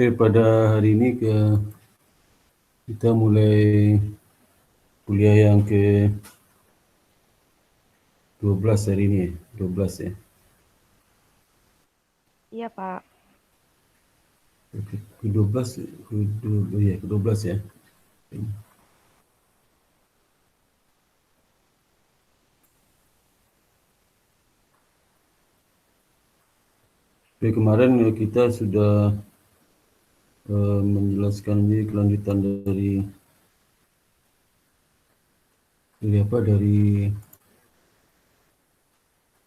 Oke, pada hari ini kita mulai kuliah yang ke 12 hari ini, 12 ya. Iya, Pak. Ke 12, ya, ke 12 ya. Oke, kemarin kita sudah menjelaskan ini kelanjutan dari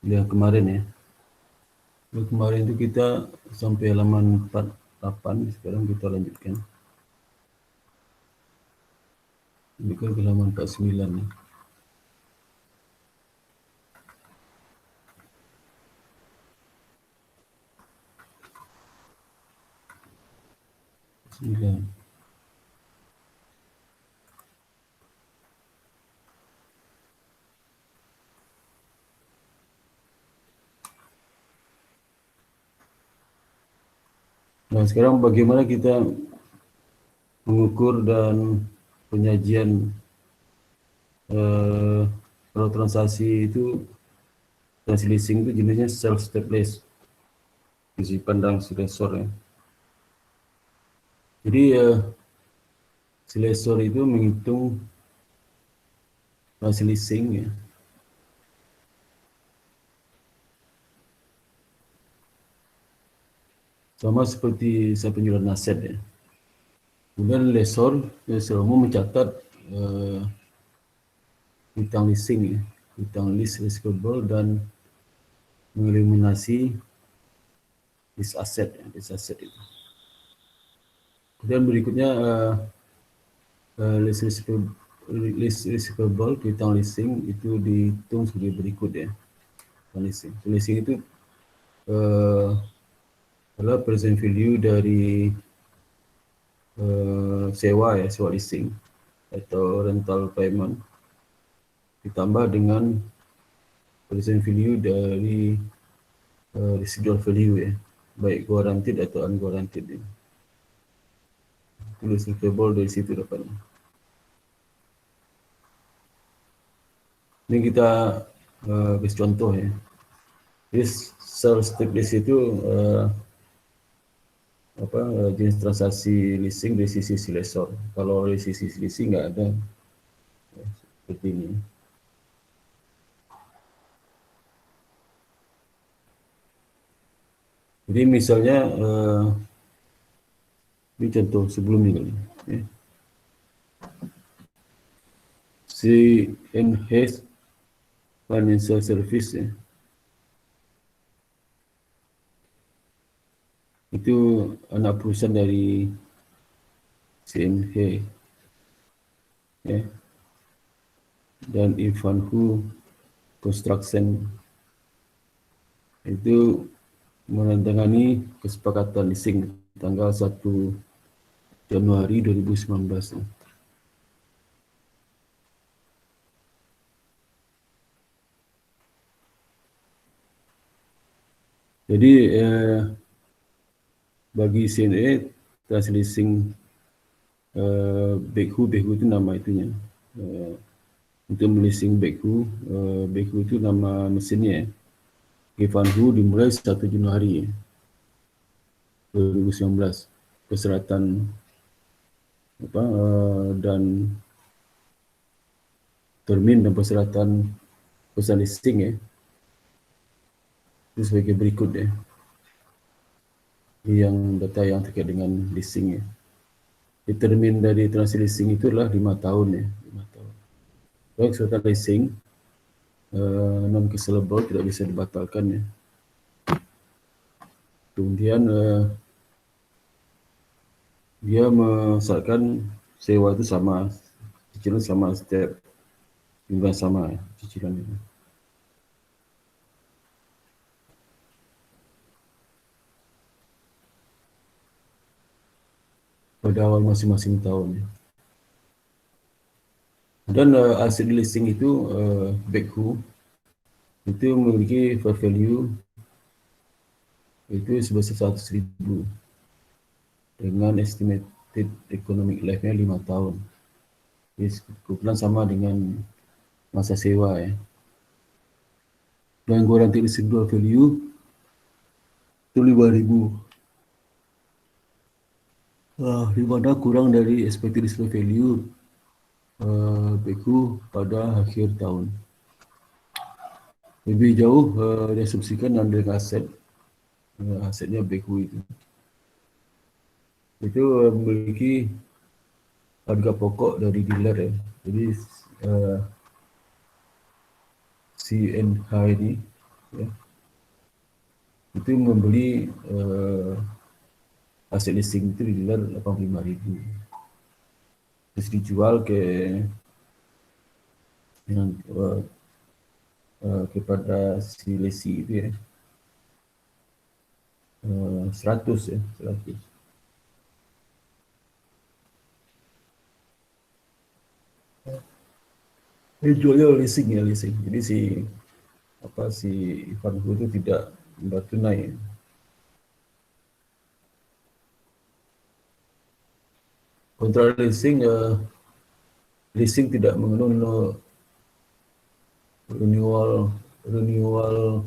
yang kemarin ya. Kemarin itu kita sampai halaman 48, sekarang kita lanjutkan. Ini kan ke halaman 49 ya. Sembilan. Nah, sekarang bagaimana kita mengukur dan penyajian kalau transaksi itu, transaksi leasing itu jenisnya self stateless, sisi pandang silesor ya. Jadi silesor itu menghitung transaksi leasing ya, sama seperti saya penjualan aset ya. Kemudian lesor umum mencatat hutang leasing ya, hutang lease receivable dan mengeliminasi lease aset ya, lease aset itu. Kemudian berikutnya lease receivable, hutang leasing itu dihitung sebagai berikut ya. Leasing, leasing itu adalah present value dari sewa ya, sewa leasing atau rental payment ditambah dengan present value dari residual value ya, baik guaranteed atau unguaranteed ya. Tulis receivable dari situ dapatnya. Ini kita kasih contoh ya. Jadi self stateless itu jenis transaksi leasing dari sisi lessor. Kalau dari sisi leasing nggak ada ya, seperti ini. Jadi misalnya ini contoh sebelumnya kali ya. CNH Financial Service ya. Itu anak perusahaan dari CNH ya. Dan Ivanhoe Construction itu menandatangani kesepakatan leasing tanggal 1 Januari 2019. Jadi bagi CNA transaksi leasing backhoe itu nama itunya. Untuk meleasing backhoe itu nama mesinnya. Ivanhoe dimulai 1 Januari 2019. Persyaratan dan termin dan persyaratan pesan leasing ya. Itu sebagai berikut ya. Yang data yang terkait dengan leasing ya. Termin dari transaksi leasing itu adalah 5 tahun ya. 5 tahun. Baik, serta leasing non-cancelable, tidak bisa dibatalkan ya. Kemudian dia mensyaratkan sewa itu sama, cicilan sama, setiap jumlah sama ya, cicilannya. Pada awal masing-masing tahun ya. Dan aset leasing itu backhoe itu memiliki fair value itu sebesar 100.000 dengan estimated economic life-nya 5 tahun. Jadi kebetulan sama dengan masa sewa ya. Dan guaranteed residual value itu 5.000. Di mana kurang dari expected residual value BQ pada akhir tahun. Lebih jauh diasumsikan dengan aset asetnya BQ itu memiliki harga pokok dari dealer ya. Jadi CNH ini ya, itu membeli aset leasing itu di dealer 85.000. Terus dijual dengan kepada si lesi itu ya 100 ya 100. Ini jualnya leasing ya leasing. Jadi si Ivan itu tidak membayar tunai. Ya. Kontrak leasing tidak mengandung renewal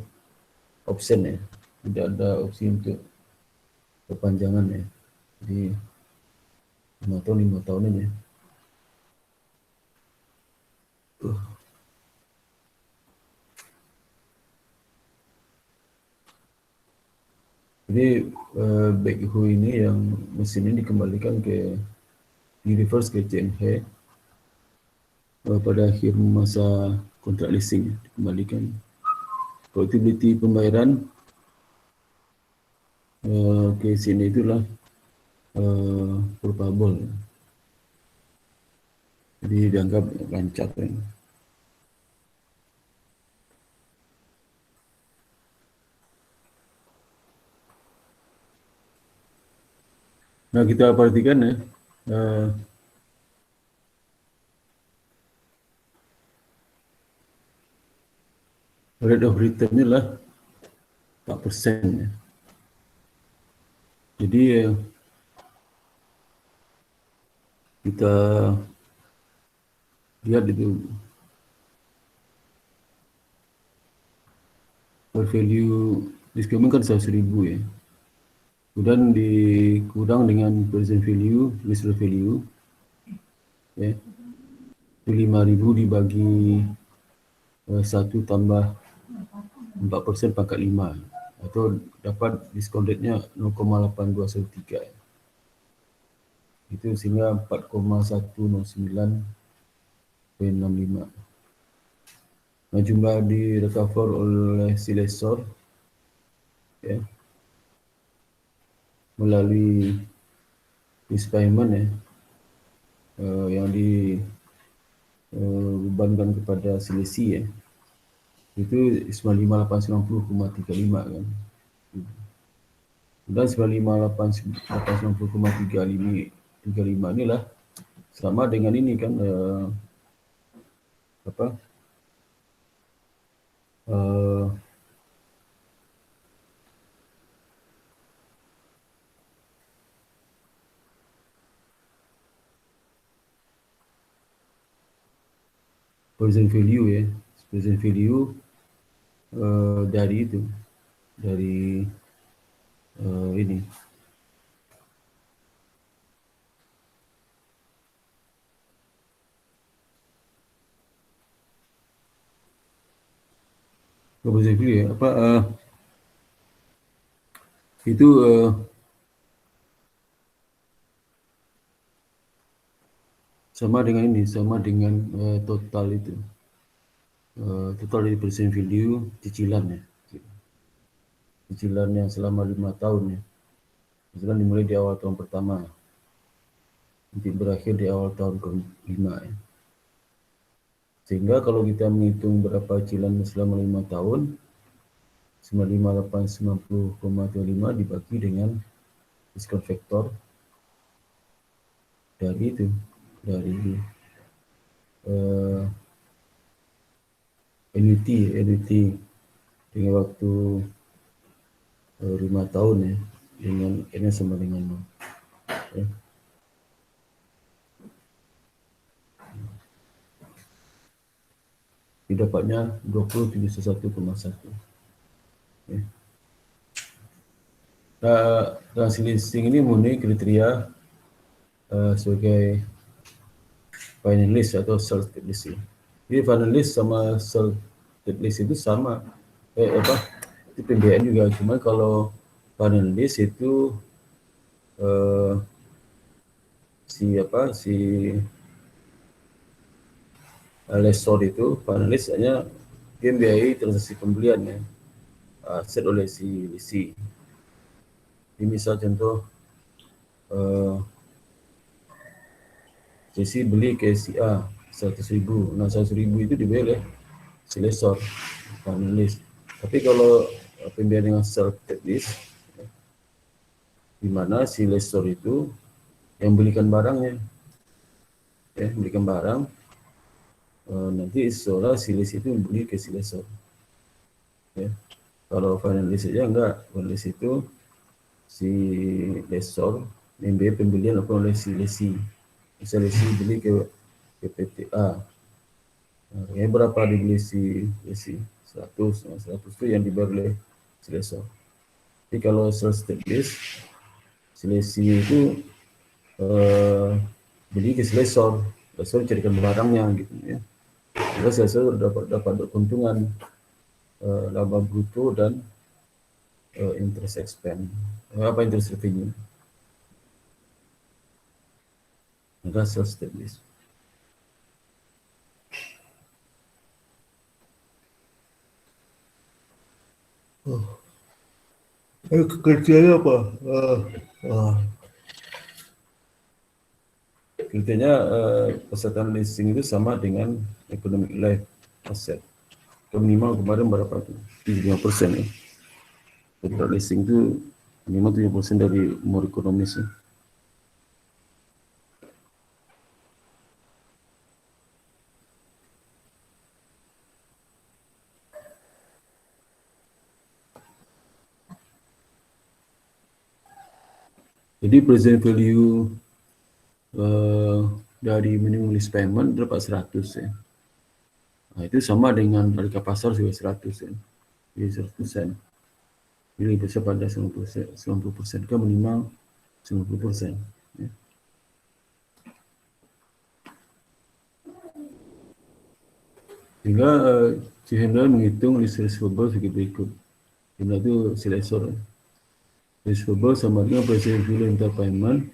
option ya. Tidak ada opsi untuk perpanjangan ya. Jadi 5 tahun aja. Jadi backhoe ini yang mesin ini dikembalikan di reverse ke CNH pada akhir masa kontrak leasing dikembalikan. Portability pembayaran ke sini itulah probable. Jadi dianggap lancar kan. Nah kita perhatikan ya rate of return ni lah 4% ya. Jadi kita lihat itu value discount kan 100.000 ya. Kemudian dikurang dengan present value, residual value ya. 5.000 dibagi 1 tambah 4% pangkat 5 atau dapat diskon rate-nya 0,8213. Itu sehingga 4,109.65. Nah, jumlah di recover oleh si lessor ya, melalui lease payment ya, yang dibebankan kepada si lesi ya, itu 95.890,35 kan. Dan 95.890,35 inilah sama dengan ini kan present value ya, present value dari itu, dari ini present value ya, itu sama dengan ini, sama dengan total itu, total dari present value cicilan ya, cicilan yang selama 5 tahun ya, cicilan dimulai di awal tahun pertama nanti berakhir di awal tahun ke-5 ya. Sehingga kalau kita menghitung berapa cicilan selama 5 tahun, 95.890,25 dibagi dengan diskon faktor dari itu, dari annuity dengan waktu 5 tahun ya, dengan N sama dengan 0. Ya. Didapatnya 2071,1. Ya. Translisting ini memenuhi kriteria sebagai finalist atau selected list. Jadi finalist sama selected list itu sama. Itu PBN juga, cuma kalau finalist itu si lessor itu finalis hanya dia membiayai transaksi pembelian ya aset oleh si lisi. Ini misal contoh lisi beli ke si A 100.000, nah 100.000 itu dibayar oleh si lessor finalis. Tapi kalau pembiayaan dengan selected list, di mana si lessor itu yang belikan barangnya, ya belikan barang, nanti seolah si list itu membeli ke si lessor. Ya. Kalau finalis saja enggak, finalis itu si lessor membiayai pembelian apa oleh si lesi. Misal lesi beli ke PTA, nah, berapa dibeli si lesi? 100, nah 100 itu yang dibayar oleh si lessor. Jadi kalau selected list, si lesi itu beli ke si lessor carikan barangnya gitu ya. Terus lessor dapat keuntungan laba bruto dan interest expense. Interest revenue. Maka selected list. Kerjanya apa? Kriteria peserta leasing itu sama dengan economic life asset. Minimal kemarin berapa tuh? 75% ya. Peserta leasing itu minimal 70% dari umur ekonomis ya. Jadi present value dari minimum lease payment dapat 100 ya. Nah, itu sama dengan harga pasar juga 100 ya. Jadi 100%. Jadi bisa pada 90% ke minimal 90%. Ya. Sehingga si handler menghitung list receivable sebagai berikut. Jumlah itu si lessor. Receivable sama dengan present value inter payment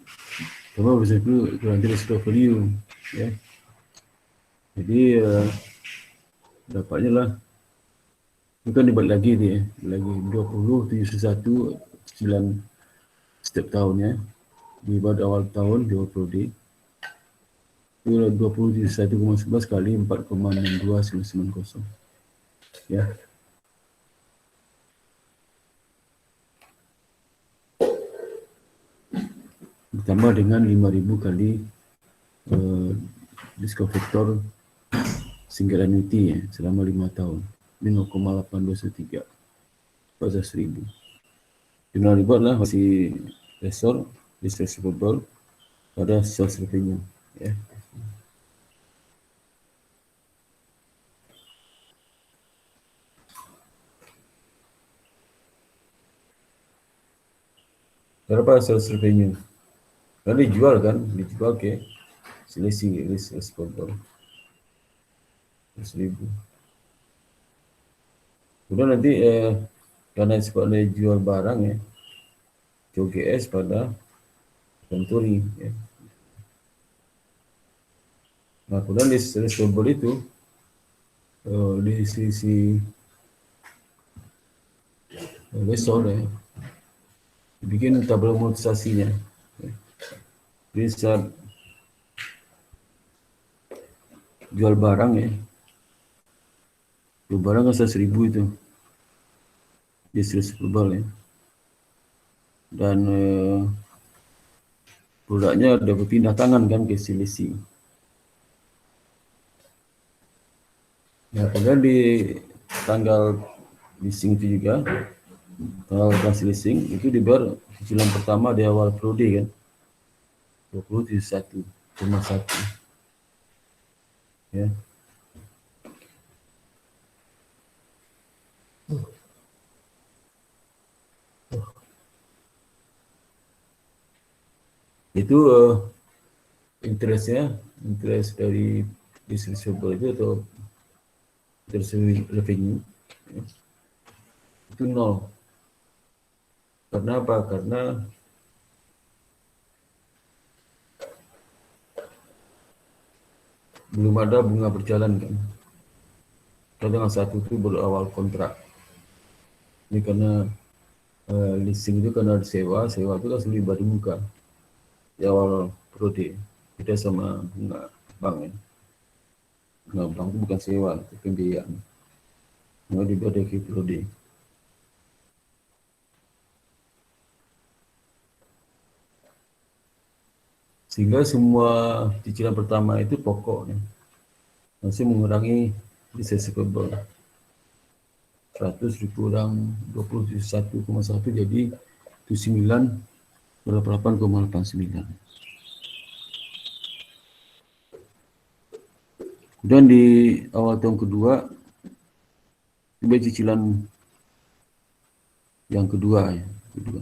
sama present value guarantee residual value. Ya. Jadi dapatnya lah bukan dibalik lagi dia, lagi 20, 71, 9 setiap tahunnya di pada awal tahun 20 D. 21,11 kali 4,62990. Ya. Ditambah dengan 5.000 kali discount factor single annuity ya, selama 5 tahun. 0,8213 pada 1.000. Jumlah riba adalah masih lessor, lease receivable pada sales revenue. Ya. Berapa sales revenue? Karena dijual kan, dijual ke selisih lease receivable 1.000. Kemudian nanti karena sebabnya jual barang ya, COGS pada inventory ya. Nah, kemudian di receivable itu di sisi lessor ya, dibikin tabel amortisasinya. Ya. Jadi saat jual barang ya, jual barang kan 100.000 itu di receivable ya. Dan produknya ada berpindah tangan kan ke si lesi. Nah, kemudian di tanggal leasing itu juga, tanggal transi leasing itu dibayar cicilan pertama di awal prodi kan. 21,1 ya. Itu interest dari receivable itu atau interest revenue ya, itu nol. Karena apa? Karena belum ada bunga berjalan kan. Kadang satu itu berawal kontrak. Ini karena leasing itu karena sewa itu kan selalu baru muka di awal periode. Beda sama bunga bank ya. Bunga bank itu bukan sewa, itu pembiayaan. Bunga dibuat dari periode. Sehingga semua cicilan pertama itu pokok ya. Masih mengurangi receivable. 100 dikurang 21,1 jadi 78,89. Dan di awal tahun kedua, tiba cicilan yang kedua ya, di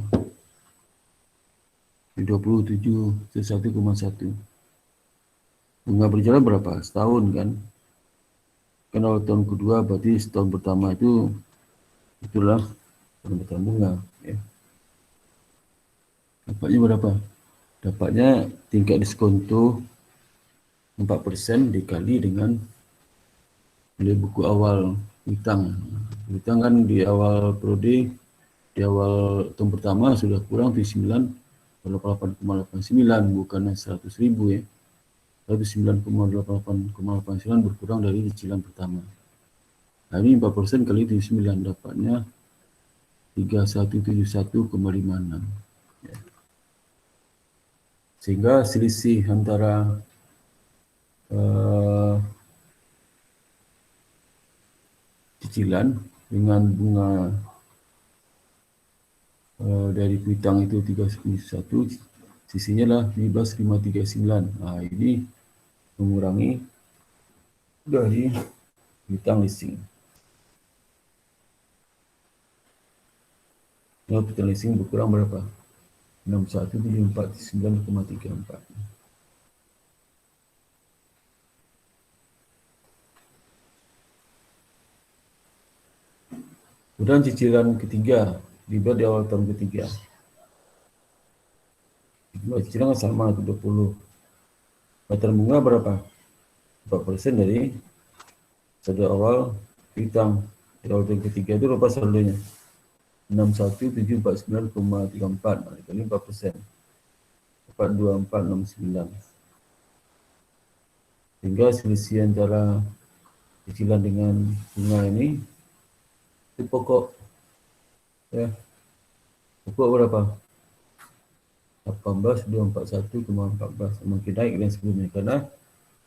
27,1. Bunga berjalan berapa? Setahun kan? Kan awal tahun kedua berarti setahun pertama itu itulah penempatan bunga ya. Dapatnya berapa? Dapatnya tingkat diskonto 4% dikali dengan nilai buku awal hutang. Hutang kan di awal periode, di awal tahun pertama sudah kurang 98,89 bukan 100.000 ya. 109,88,89 berkurang dari cicilan pertama. Nah ini 4% kali 79 dapatnya 3171,56 ya. Sehingga selisih antara cicilan dengan bunga dari piutang itu 3,1, sisinya lah 15,539. Nah ini mengurangi dari piutang leasing. Nah, piutang leasing berkurang berapa? 61,749,34. Kemudian cicilan ketiga dibuat di awal tahun ketiga. Cicilan sama 20. Bayaran bunga berapa? 4% dari saldo awal piutang di awal tahun ketiga itu berapa saldonya? 61,749,34 kali 4%. 42469. Sehingga selisih antara cicilan dengan bunga ini itu pokok ya. Pokok berapa? 18,241,14 makin naik dari sebelumnya karena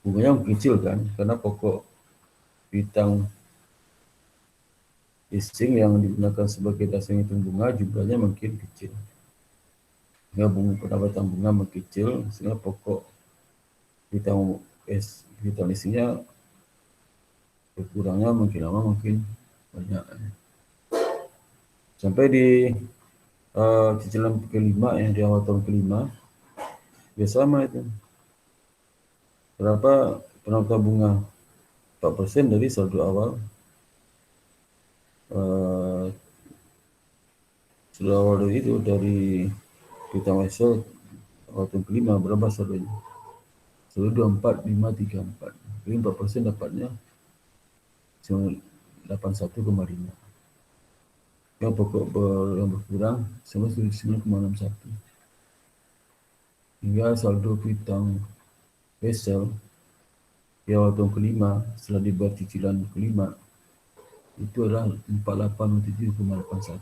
bunganya makin kecil kan, karena pokok piutang leasing yang digunakan sebagai dasar hitung bunga jumlahnya makin kecil. Sehingga pendapatan bunga makin kecil, sehingga pokok piutang leasingnya berkurangnya makin lama makin banyak. Sampai di cicilan kelima yang di awal tahun kelima, ya sama itu. Berapa penambah bunga? 4% dari saldo awal. Saldo awal dari itu, dari piutang hasil awal tahun kelima, berapa saldonya? Saldo 24,534. Jadi 4% dapatnya 81,5. Yang pokok yang berkurang sama 9,61. Hingga saldo piutang hasil di awal tahun kelima setelah dibuat cicilan kelima itu adalah 487,81.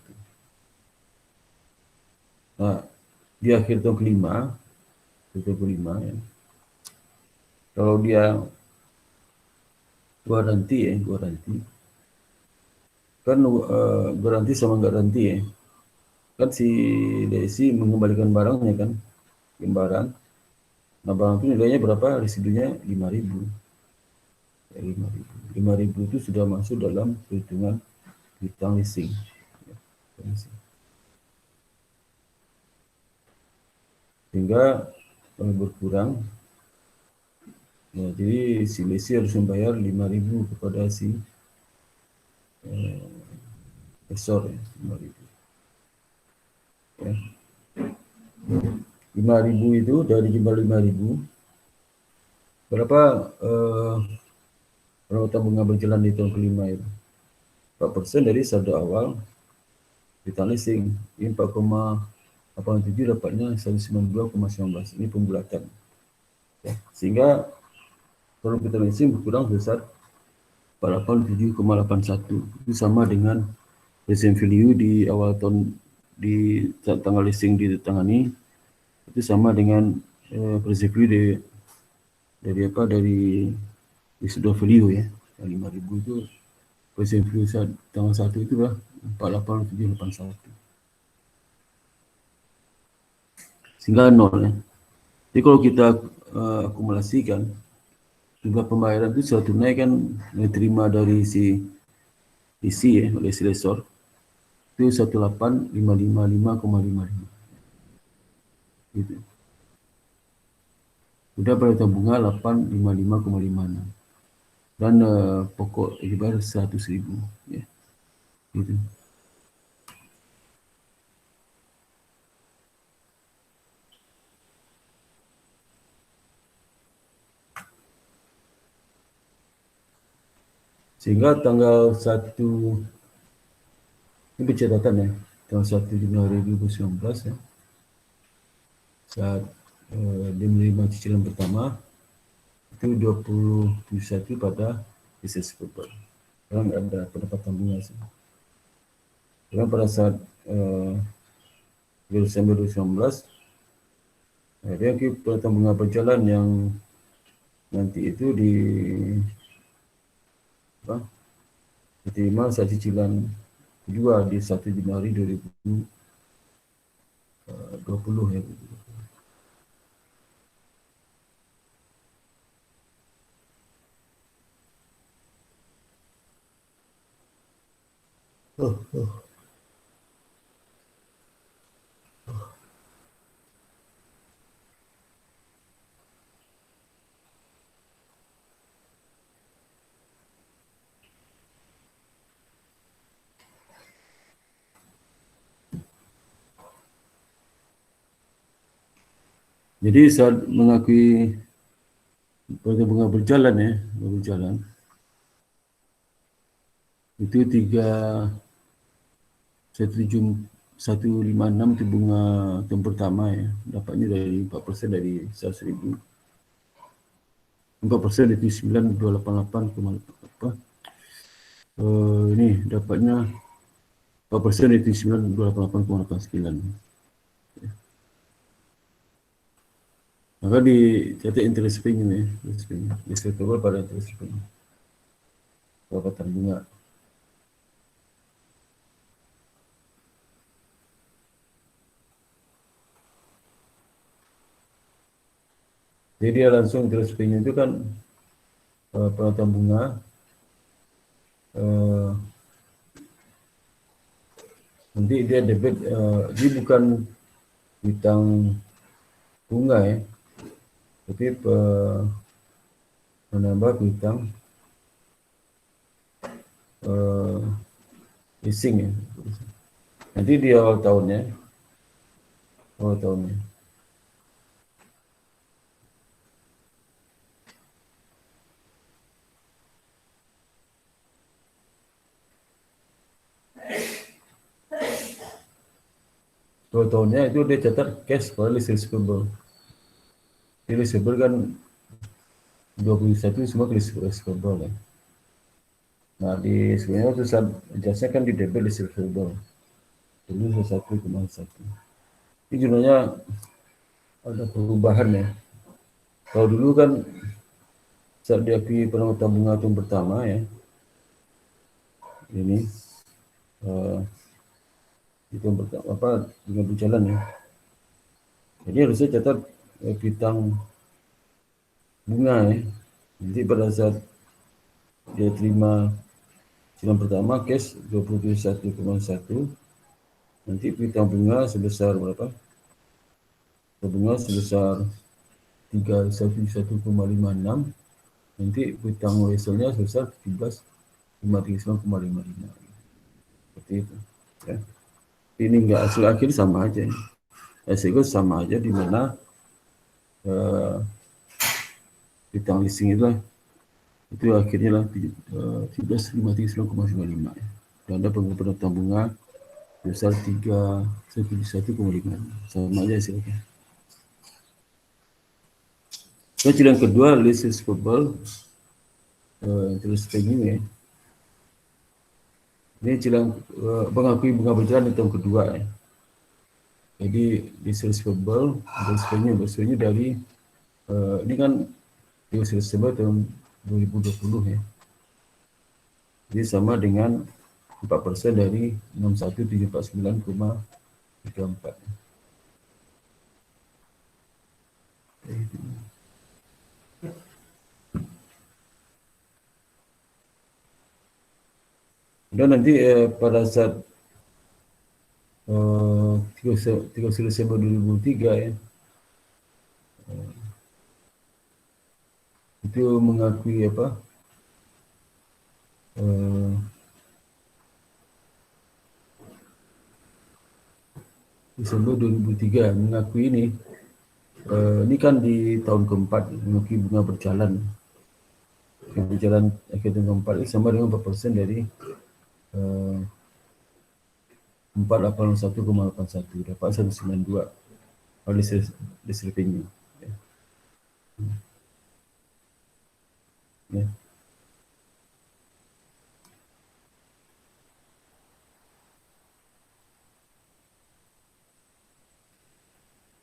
Nah, di akhir tahun kelima ya, kalau dia garanti kan garansi sama garansi ya. Kan si Desi mengembalikan barangnya kan, barang Nah, barang itu nilainya berapa? Residunya 5.000. Ya, 5.000. 5.000 itu sudah masuk dalam perhitungan piutang leasing. Ya, sehingga berkurang. Ya, jadi si lessee harus membayar 5.000 kepada si lessor, ya, 5.000. Ya. 5.000 itu dari jumlah 5.000, berapa perawatan bunga berjalan di tahun kelima itu? 4% dari saldo awal piutang leasing. Ini 4,87 dapatnya 192,19. Ini pembulatan. Ya. Sehingga kalau piutang leasing berkurang sebesar 47,81. Itu sama dengan present value di awal tahun, di tanggal leasing ditangani, itu sama dengan present value dari residual value, ya. 5.000 itu present value saat tanggal 1 itu lah 48,781. Sehingga nol, ya. Jadi kalau kita akumulasikan jumlah pembayaran itu secara tunai kan diterima dari si isi, ya, oleh si lessor itu 18.555,55 gitu. Udah pada bunga 855,56 dan pokok ibarat 100.000, ya, gitu. Sehingga tanggal 1, ini pencatatan, ya, tanggal 1 Januari 2019, ya, saat dia menerima cicilan pertama itu 21 pada business paper. Sekarang nggak ada pendapatan bunga sih. Karena pada saat Desember 2019, dia pendapatan bunga berjalan yang nanti itu diterima saat cicilan kedua di 1 Januari 2020, ya. Jadi saat mengakui pada bunga berjalan, ya, berjalan itu 1,156 itu bunga tahun pertama, ya, dapatnya dari 4% dari 100.000. 4% itu 9,288, ini dapatnya 4% itu 9,288,89. Maka dicatat interest payment, ya, disettle pada interest payment, pendapatan bunga. Jadi dia langsung interest payment itu kan pendapatan bunga nanti dia debit, dia bukan hutang bunga, ya, tapi menambah hutang leasing, ya. Nanti di awal tahunnya, itu dia catat cash for lease receivable. Jadi receivable kan 21 semua lease receivable, ya. Nah, sebenarnya itu jasnya kan di debit lease receivable. Dulu 1,1. Ini jumlahnya ada perubahan, ya. Kalau dulu kan saat diakui penghutang bunga tahun pertama, ya, ini itu dengan berjalan, ya. Jadi harusnya catat piutang bunga ya. Nanti pada saat dia terima cicilan pertama cash 21,1, nanti piutang bunga sebesar berapa? Bunga sebesar 311,56, nanti piutang weselnya sebesar 17,59,55. Seperti itu. Ya. Ini enggak, hasil akhir sama aja. Hasil sama aja, di mana piutang leasing itu akhirnya lah 17,59,55 ya. Dan ada penghutang bunga sebesar 371,5, sama aja hasilnya. Yang kedua, lease receivable terus revenue ya. Ini cilang mengakui bunga berjalan di tahun kedua ya. Jadi lease receivable revenue dari ini kan lease receivable tahun 2020 ya. Jadi sama dengan 4% dari 61.749,34. Dan nanti pada saat 30 Desember 2003 ya, itu mengakui apa? Desember 2003 mengakui ini kan di tahun keempat mengakui bunga berjalan akhir tahun keempat ini sama dengan 4% dari 481,81, dapat 192 oleh revenue. Ya.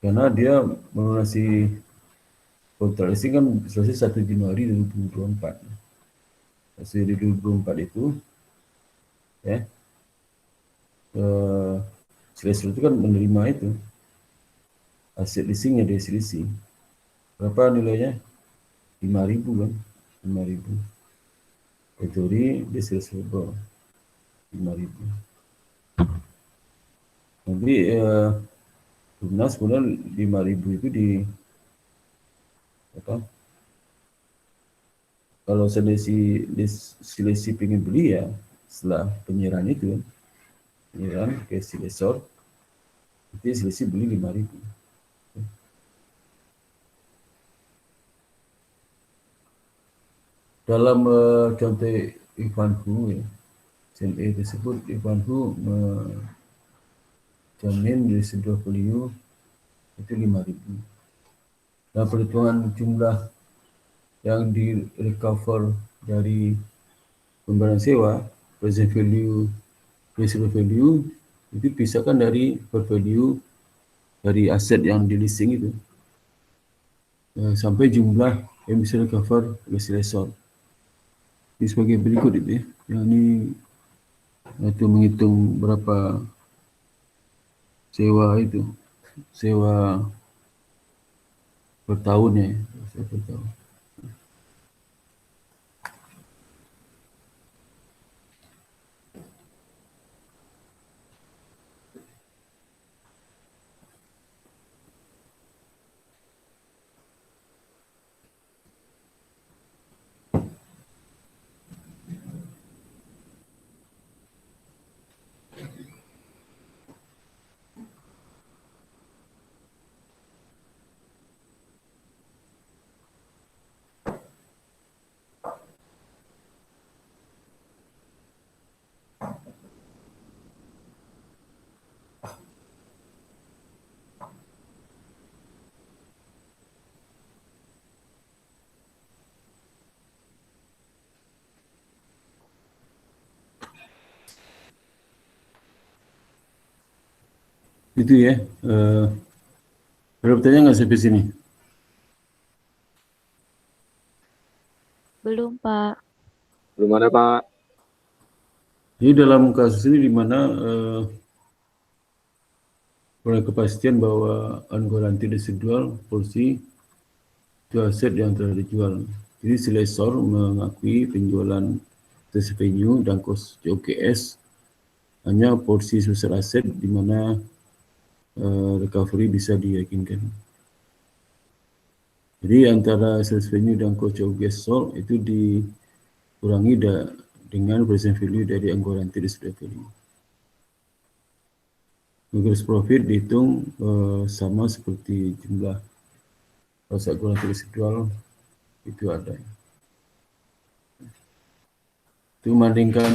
Karena dia melunasi kontrak leasing kan selesai 1 Januari 2024. Hasil 2024 itu ya Silesur itu kan menerima itu aset leasingnya dari selisih. Berapa nilainya? 5.000 kan? 5.000. Itu di Silesur 5.000. Nanti lunas kemudian 5.000 itu di apa? Kalau selisih pengen beli ya setelah penyerahan itu kan, penyerahan ke Silesor, nanti selisih beli 5.000. Dalam contoh Ivan Hu ya, CME tersebut Ivan Hu menjamin residual value itu 5.000. Dan perhitungan jumlah yang di recover dari pembayaran sewa, present value, residual value, itu pisahkan dari value dari aset yang di leasing itu sampai jumlah yang bisa recover oleh lessor. Ini sebagai berikut itu ya. Yang ini itu menghitung berapa sewa per tahun ya, per tahun. Itu ya. Ada pertanyaan nggak sampai sini? Belum, Pak. Belum ada, Pak. Jadi dalam kasus ini di mana oleh kepastian bahwa unguaranteed residual policy itu aset yang telah dijual. Jadi si lessor mengakui penjualan atas venue dan kos COGS hanya porsi sebesar aset di mana recovery bisa diyakinkan. Jadi antara sales venue dan kos COGS sold itu dikurangi dengan present value dari anggaran residual value. Gross profit dihitung sama seperti jumlah proses anggaran residual itu ada. Itu membandingkan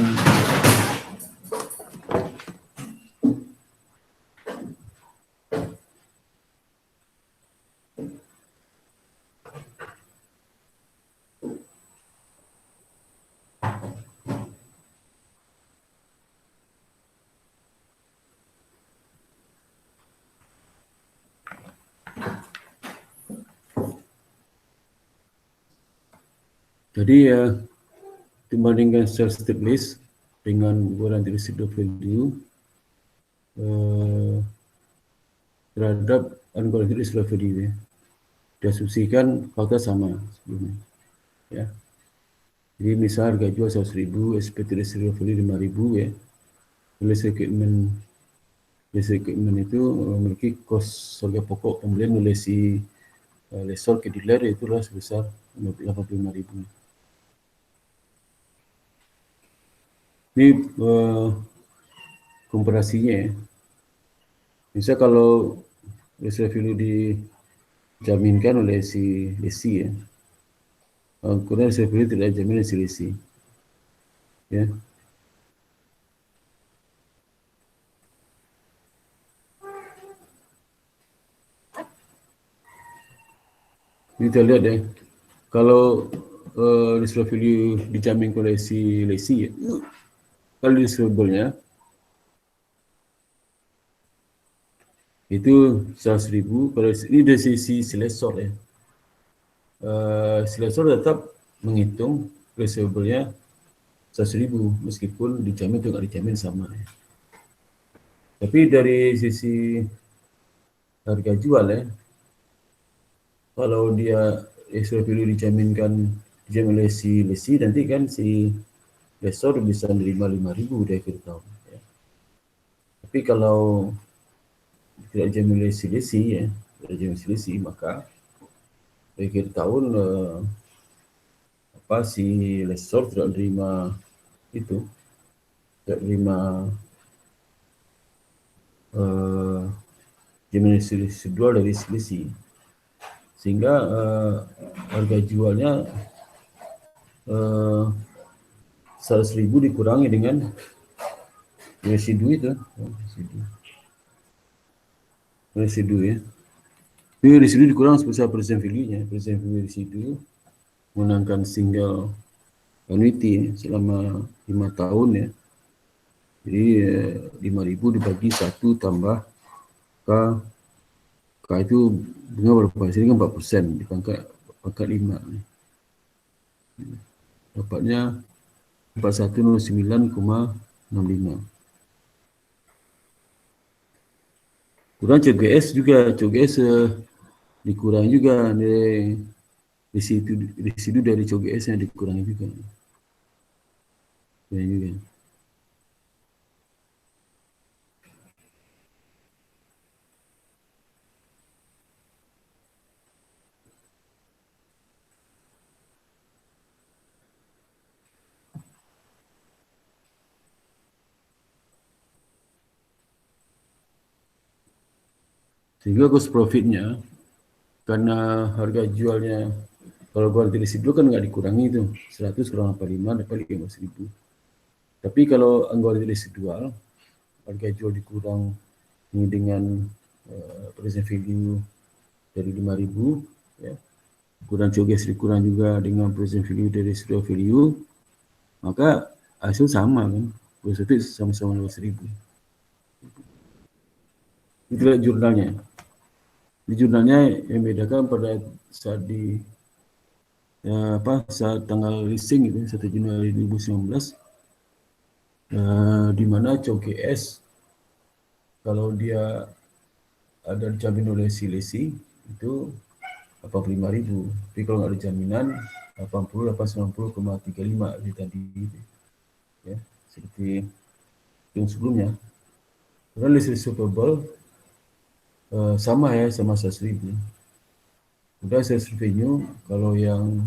jadi dibandingkan secara stateless dengan anggaran residual value terhadap anggaran residual value diasumsikan fakta sama sebelumnya. Ya. Jadi misal harga jual 100.000, expected residual value 5.000 ya. Lease equipment itu memiliki kos harga pokok pembelian oleh si lessor ke dealer itulah sebesar 85.000. Ini komparasinya ya. Misal kalau residual value dijaminkan oleh si lessee ya. Kemudian residual value tidak dijamin oleh si lessee. Ya. Ini kita lihat ya. Kalau residual value dijamin oleh si lessee ya. Kalau receivable-nya itu 100.000, kalau ini dari sisi lessor ya. Si lessor tetap menghitung receivable-nya 100.000 meskipun dijamin atau nggak dijamin sama ya. Tapi dari sisi harga jual ya, kalau dia residual value dijamin oleh si lessee, nanti kan si lessor bisa menerima 5.000 di akhir tahun. Ya. Tapi kalau tidak dijamin oleh si lessee ya, tidak dijamin si lessee, maka di akhir tahun si lessor tidak menerima itu, tidak menerima jaminan residual dari si lessee, sehingga harga jualnya 100.000 dikurangi dengan residu itu, residu ya. Ini residu dikurang sebesar present value-nya. Present value residu menggunakan single annuity selama 5 tahun ya. Jadi 5.000 dibagi 1 tambah K. K itu bunga berapa? Sini kan 4%, dipangkat 5. Dapatnya 4109,65. Kurang COGS juga, COGS dikurang juga dari residu dari COGS yang dikurangi juga. Ya juga. Sehingga cost profitnya karena harga jualnya kalau kualitas residu kan nggak dikurangi itu 100 kurang 85 dapat 15.000. Tapi kalau anggota residual harga jual dikurang dengan present value dari 5.000 ya, kurang COGS dikurang juga dengan present value dari residual value, maka hasil sama kan, profit sama-sama 15.000. Itulah jurnalnya. Di jurnalnya yang bedakan pada saat saat tanggal listing itu 1 Januari 2019 di mana COGS kalau dia ada dijamin oleh si lessee itu 85.000. Tapi kalau nggak ada jaminan 80, 890,35 di tadi gitu. Ya, seperti yang sebelumnya. Karena list receivable sama ya, sama 100.000. Udah sales revenue kalau yang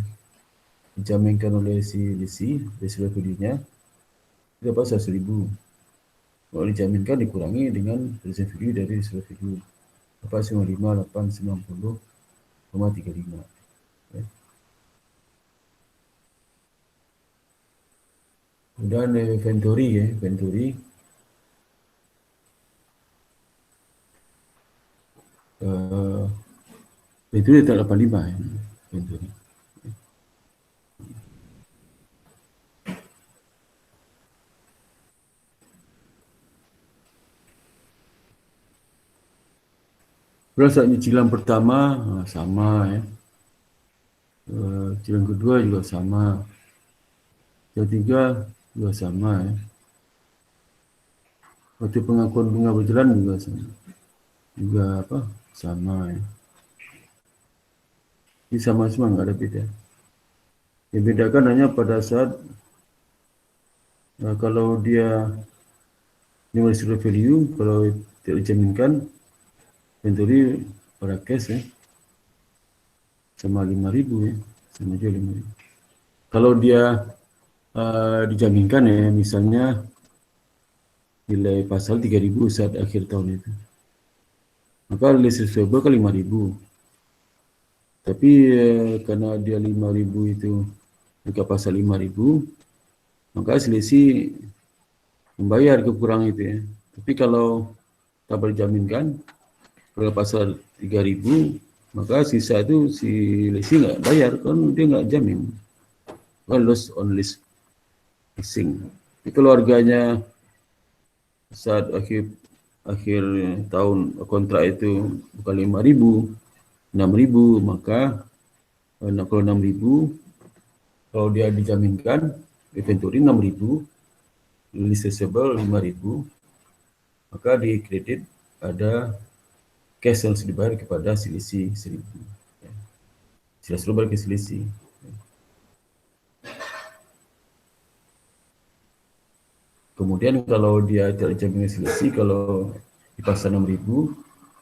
dijaminkan oleh si lisi, receivable value-nya dapat 100.000. Kalau dijaminkan dikurangi dengan present value dari receivable value. Dapat 55,890,35. Ya. Kemudian inventory ya, inventory itu dia 85 ya, inventory. Kalau saat cicilan pertama sama ya, cicilan kedua juga sama, cicilan ketiga juga sama ya. Waktu pengakuan bunga berjalan juga sama, sama ya. Ini sama semua, nggak ada beda. Yang bedakan hanya pada saat kalau dia nilai residual value, kalau tidak dijaminkan inventory pada cash ya, sama 5.000 ya, sama aja 5.000. Kalau dia dijaminkan ya, misalnya nilai pasal 3.000 saat akhir tahun itu, maka list receivable kan 5.000. Tapi karena dia 5.000 itu buka pasal 5.000, maka selisih membayar kekurangan itu ya. Tapi kalau tak berjaminkan pada pasal 3.000, maka sisa itu si lisi nggak bayar, kan dia nggak jamin, kan loss on list leasing. Jadi keluarganya saat akhir tahun kontrak itu bukan 5.000, 6.000, maka kalau 6.000, kalau dia dijaminkan inventory 6.000, list receivable 5.000, maka di kredit ada cash yang harus dibayar kepada selisih 1.000. Sila suruh balik ke selisih. Kemudian kalau dia tidak dijamin selisih, kalau di pasar 6.000,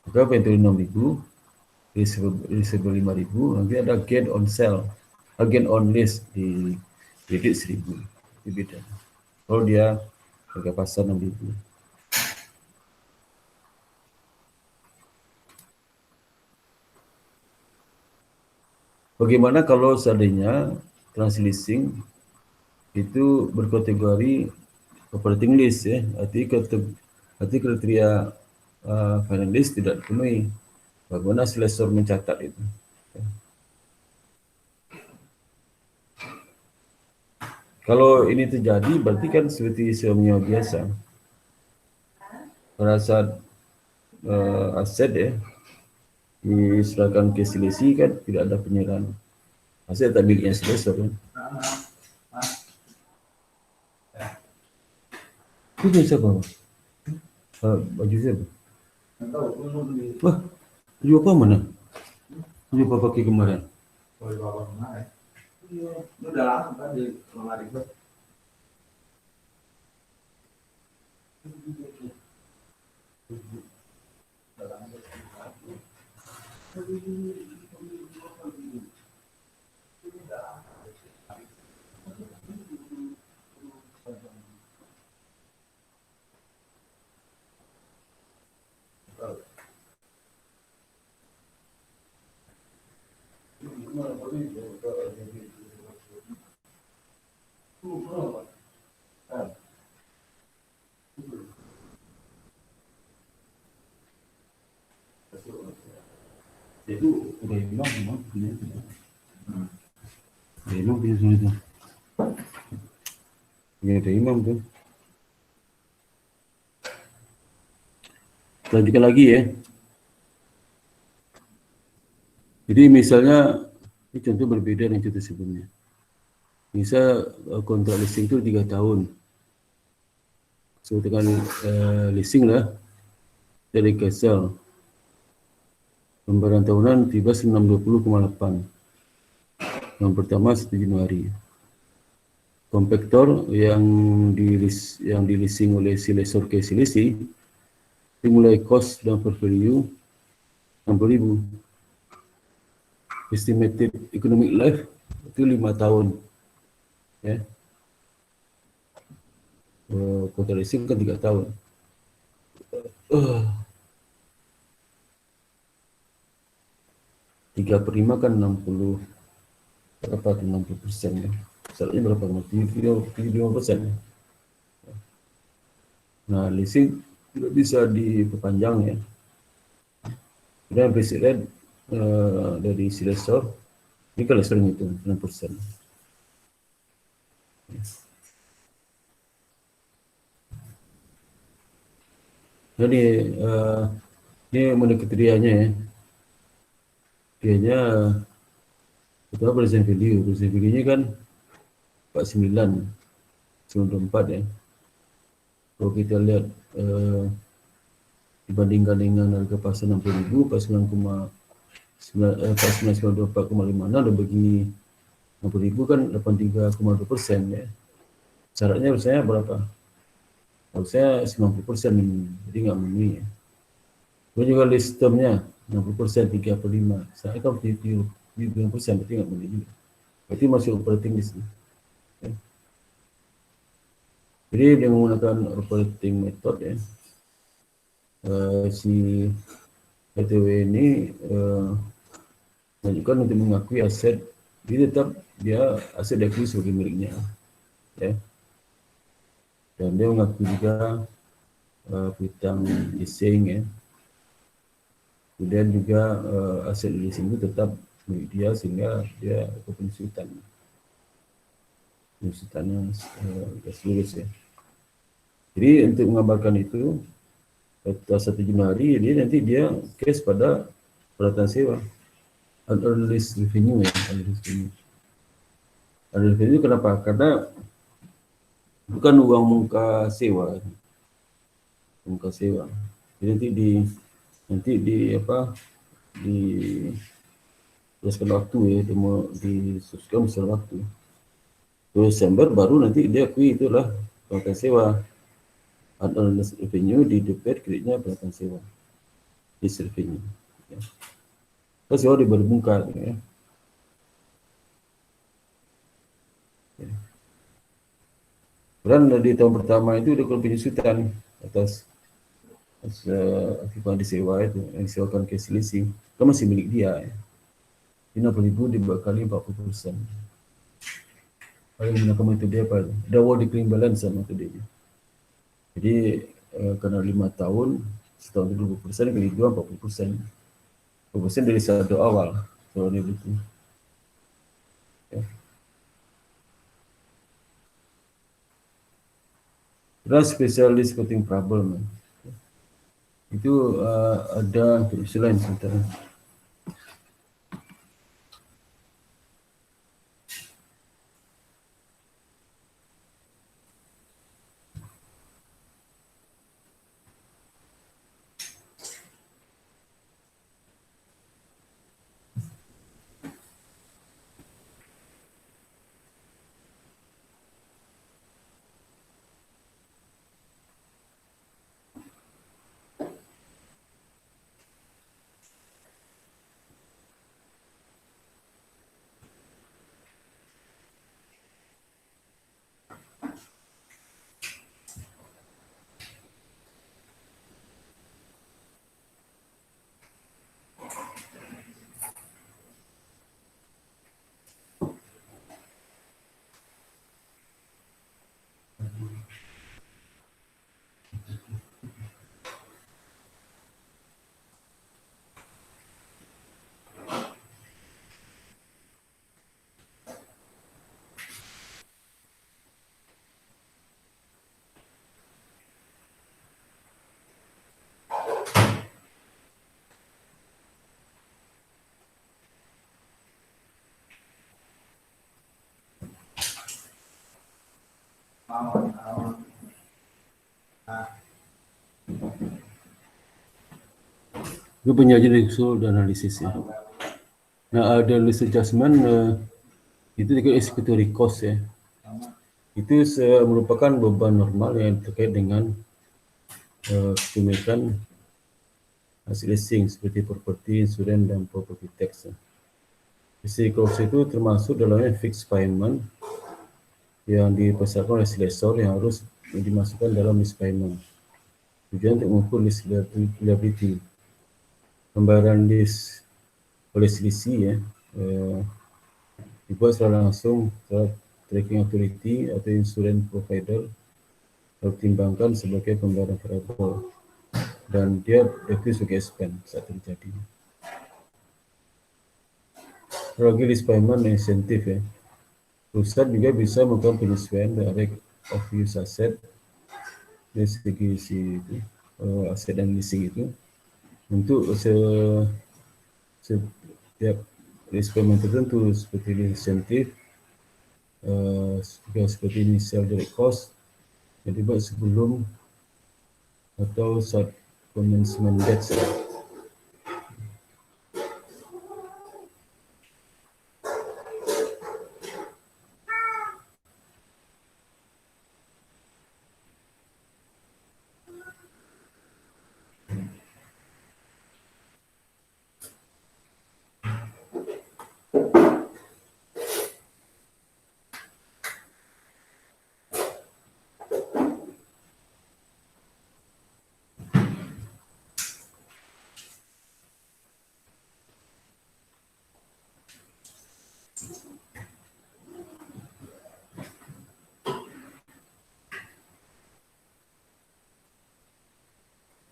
maka inventory 6.000, receivable 5.000, nanti ada gain on sale, gain on list di kredit 1.000. Itu beda. Kalau dia harga pasar 6.000. Bagaimana kalau seandainya transleasing itu berkategori operating list ya, arti kriteria finance list tidak dipenuhi. Bagaimana si lessor mencatat itu? Kalau ini terjadi, berarti kan seperti semuanya biasa. Pada saat aset ya diserahkan ke selisih kan tidak ada penyerahan. Aset tak miliknya lessor kan. Itu siapa? Baju siapa? Wah, baju apa mana? Baju apa pakai kemarin? Udah lama kan di lemari gue. Itu udah bilang semua punya itu. Udah imam punya semua itu. Punya ada imam tuh. Lanjutkan lagi ya. Jadi misalnya ini contoh berbeda dengan contoh sebelumnya. Misal kontrak leasing itu 3 tahun. So dengan leasing lah dari cancel. Pembayaran tahunan tiba 620,8. Yang pertama 1 Januari. Kompaktor yang di leasing oleh si lessor ke si leasing itu mulai cost dan per value 60.000. Estimated economic life itu 5 tahun. Ya. Kota leasing kan 3 tahun. Tiga per 5 kan 60, berapa tuh 60% ya. Misalnya berapa? 75%. Nah, leasing tidak bisa diperpanjang ya. Kemudian basic rate dari si lessor, ini kan lessor itu 6%. Jadi ini menurut kriterianya ya. Kriterianya itu present value. Present value-nya kan 49, 94 ya. Kalau kita lihat dibandingkan dengan harga pasar 60.000, 49,4,56 dan bagi 60.000 kan 83,2% ya. Syaratnya harusnya berapa? Harusnya 90% minimum, jadi nggak memenuhi ya. Kemudian juga listemnya 60%, 3/5. Saya kan 70%, berarti nggak memenuhi juga. Berarti masih operating list. Ya. Jadi dia menggunakan operating method ya. Si PTW ini menunjukkan untuk mengakui aset, dia tetap aset diakui sebagai miliknya. Ya. Dan dia mengakui juga piutang leasing ya. Kemudian juga aset leasing itu tetap milik dia sehingga dia pensiutan. Pensiutannya lulus ya. Jadi untuk menggambarkan itu, pada 1 Januari nanti dia case pada peralatan sewa. Earned lease revenue ya. Earned revenue kenapa? Karena bukan uang muka sewa. Muka sewa. Jadi nanti di berdasarkan waktu ya, disusun berdasarkan waktu. Desember baru nanti dia akui itulah peralatan sewa. Earned revenue di debit kreditnya peralatan sewa. Lease revenue. Ya. Terus sewa dibongkar ya. Dan di tahun pertama itu dia penyesuaian atas akibat disewa itu yang disewakan ke leasing kan masih milik dia ya. 60.000 dibakali 40%. Kalau menggunakan metode dia apa? Double declining balance sama metode dia. Jadi karena 5 tahun setahun 20% kali 2 40%. 40% dari saldo awal kalau dia begitu. Ya. Terus spesialis coding problem. Itu ada istilah yang sebentar. Itu penyajian usul dan analisis ya. Nah, ada list adjustment itu juga executory cost ya. Itu merupakan beban normal yang terkait dengan kepemilikan hasil leasing seperti properti, insurans, dan property tax. Isi cost itu termasuk dalamnya fixed payment yang dipasarkan oleh si lessor yang harus dimasukkan dalam list payment. Tujuan untuk mengukur list liability. Pembayaran list oleh selisih ya, dibuat secara langsung terhadap tracking authority atau insurance provider pertimbangkan sebagai pembayaran variable dan dia diakui sebagai expense saat terjadi. Lagi list payment dan insentif ya. Perusahaan juga bisa melakukan penyesuaian dari of use asset dari segi aset dan leasing itu untuk setiap list payment tertentu seperti insentif, juga seperti initial direct cost yang dibuat sebelum atau saat commencement date.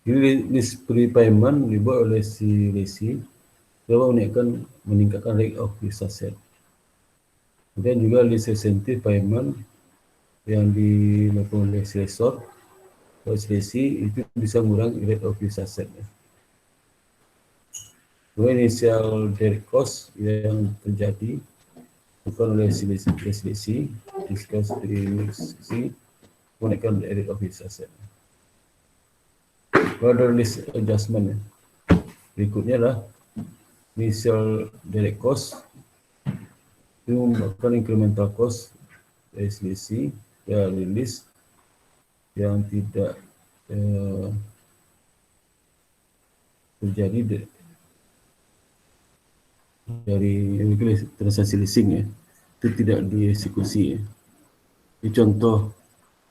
Jadi list prepayment dibuat oleh si lessee dapat meningkatkan rate of use asset. Dan juga list incentive payment yang dilakukan oleh si lessor atau si lessee itu bisa mengurangi rate of use asset. Kemudian initial direct cost yang terjadi bukan oleh si lessee discuss di si menaikkan rate of use asset. Further list adjustment ya. Berikutnya adalah initial direct cost itu merupakan incremental cost dari selisih ya rilis yang tidak terjadi dari transaksi leasing ya, itu tidak dieksekusi ya. Ini contoh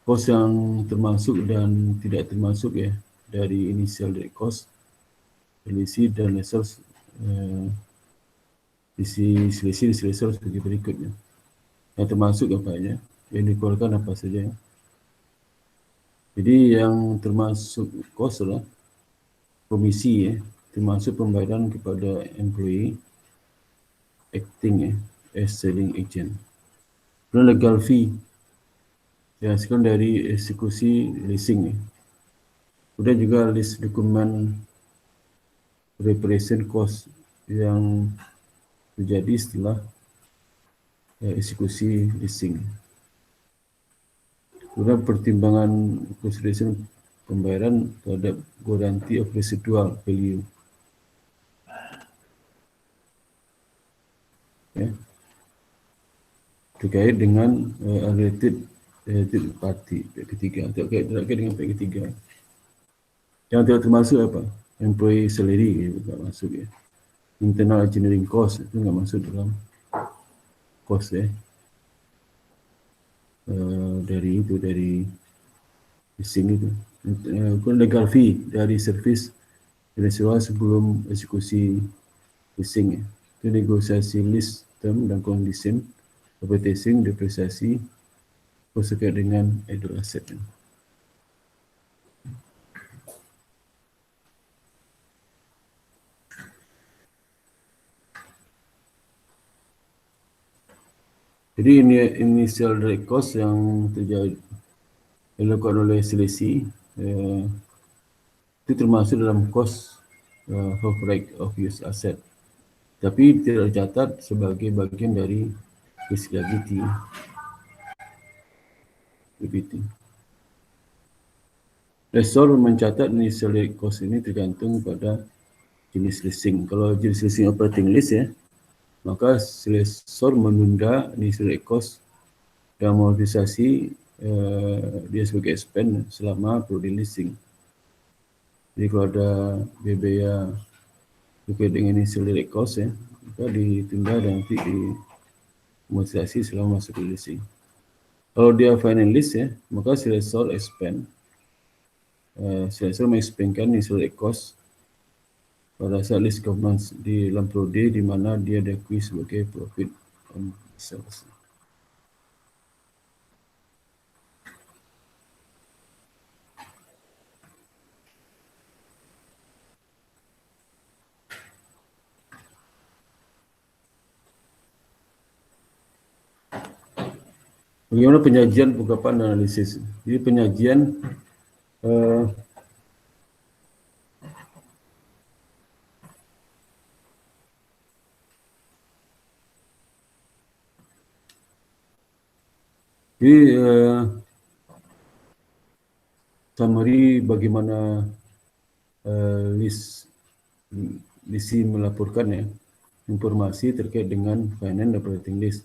cost yang termasuk dan tidak termasuk ya dari initial direct cost, selisih dan lessor selisih sebagai berikutnya. Yang termasuk apa aja, yang dikeluarkan apa saja. Jadi yang termasuk cost adalah komisi ya, termasuk pembayaran kepada employee acting ya, as selling agent. Dan legal fee dihasilkan dari eksekusi leasing ya. Kemudian juga list dokumen preparation cost yang terjadi setelah eksekusi leasing. Kemudian pertimbangan consideration pembayaran terhadap guarantee of residual value. Ya. Terkait dengan related party pihak ketiga, terkait dengan pihak ketiga. Yang tidak termasuk apa? Employee salary tidak masuk ya. Internal engineering cost itu tidak masuk dalam cost ya. Dari leasing itu. Kemudian legal fee dari servis sewa sebelum eksekusi leasing ya. Itu negosiasi lease term dan condition, advertising, depresiasi, terkait dengan idle asset. Jadi ini initial direct cost yang terjadi dilakukan oleh selisih itu termasuk dalam cost of right of use asset, tapi tidak tercatat sebagai bagian dari liability. Lessor mencatat initial direct cost ini tergantung pada jenis leasing. Kalau jenis leasing operating lease ya, maka lessor menunda initial cost dan amortisasi dia sebagai expense selama periode leasing. Jadi kalau ada biaya terkait dengan initial cost ya, maka ditunda dan nanti diamortisasi selama masa leasing. Kalau dia finance lease ya, maka lessor expend lessor mengexpenskan initial cost pada saat lease commence di dalam periode di mana dia diakui sebagai profit on sales. Bagaimana penyajian, pengungkapan, dan analisis? Jadi penyajian jadi summary bagaimana lisi melaporkan ya informasi terkait dengan finance dan operating list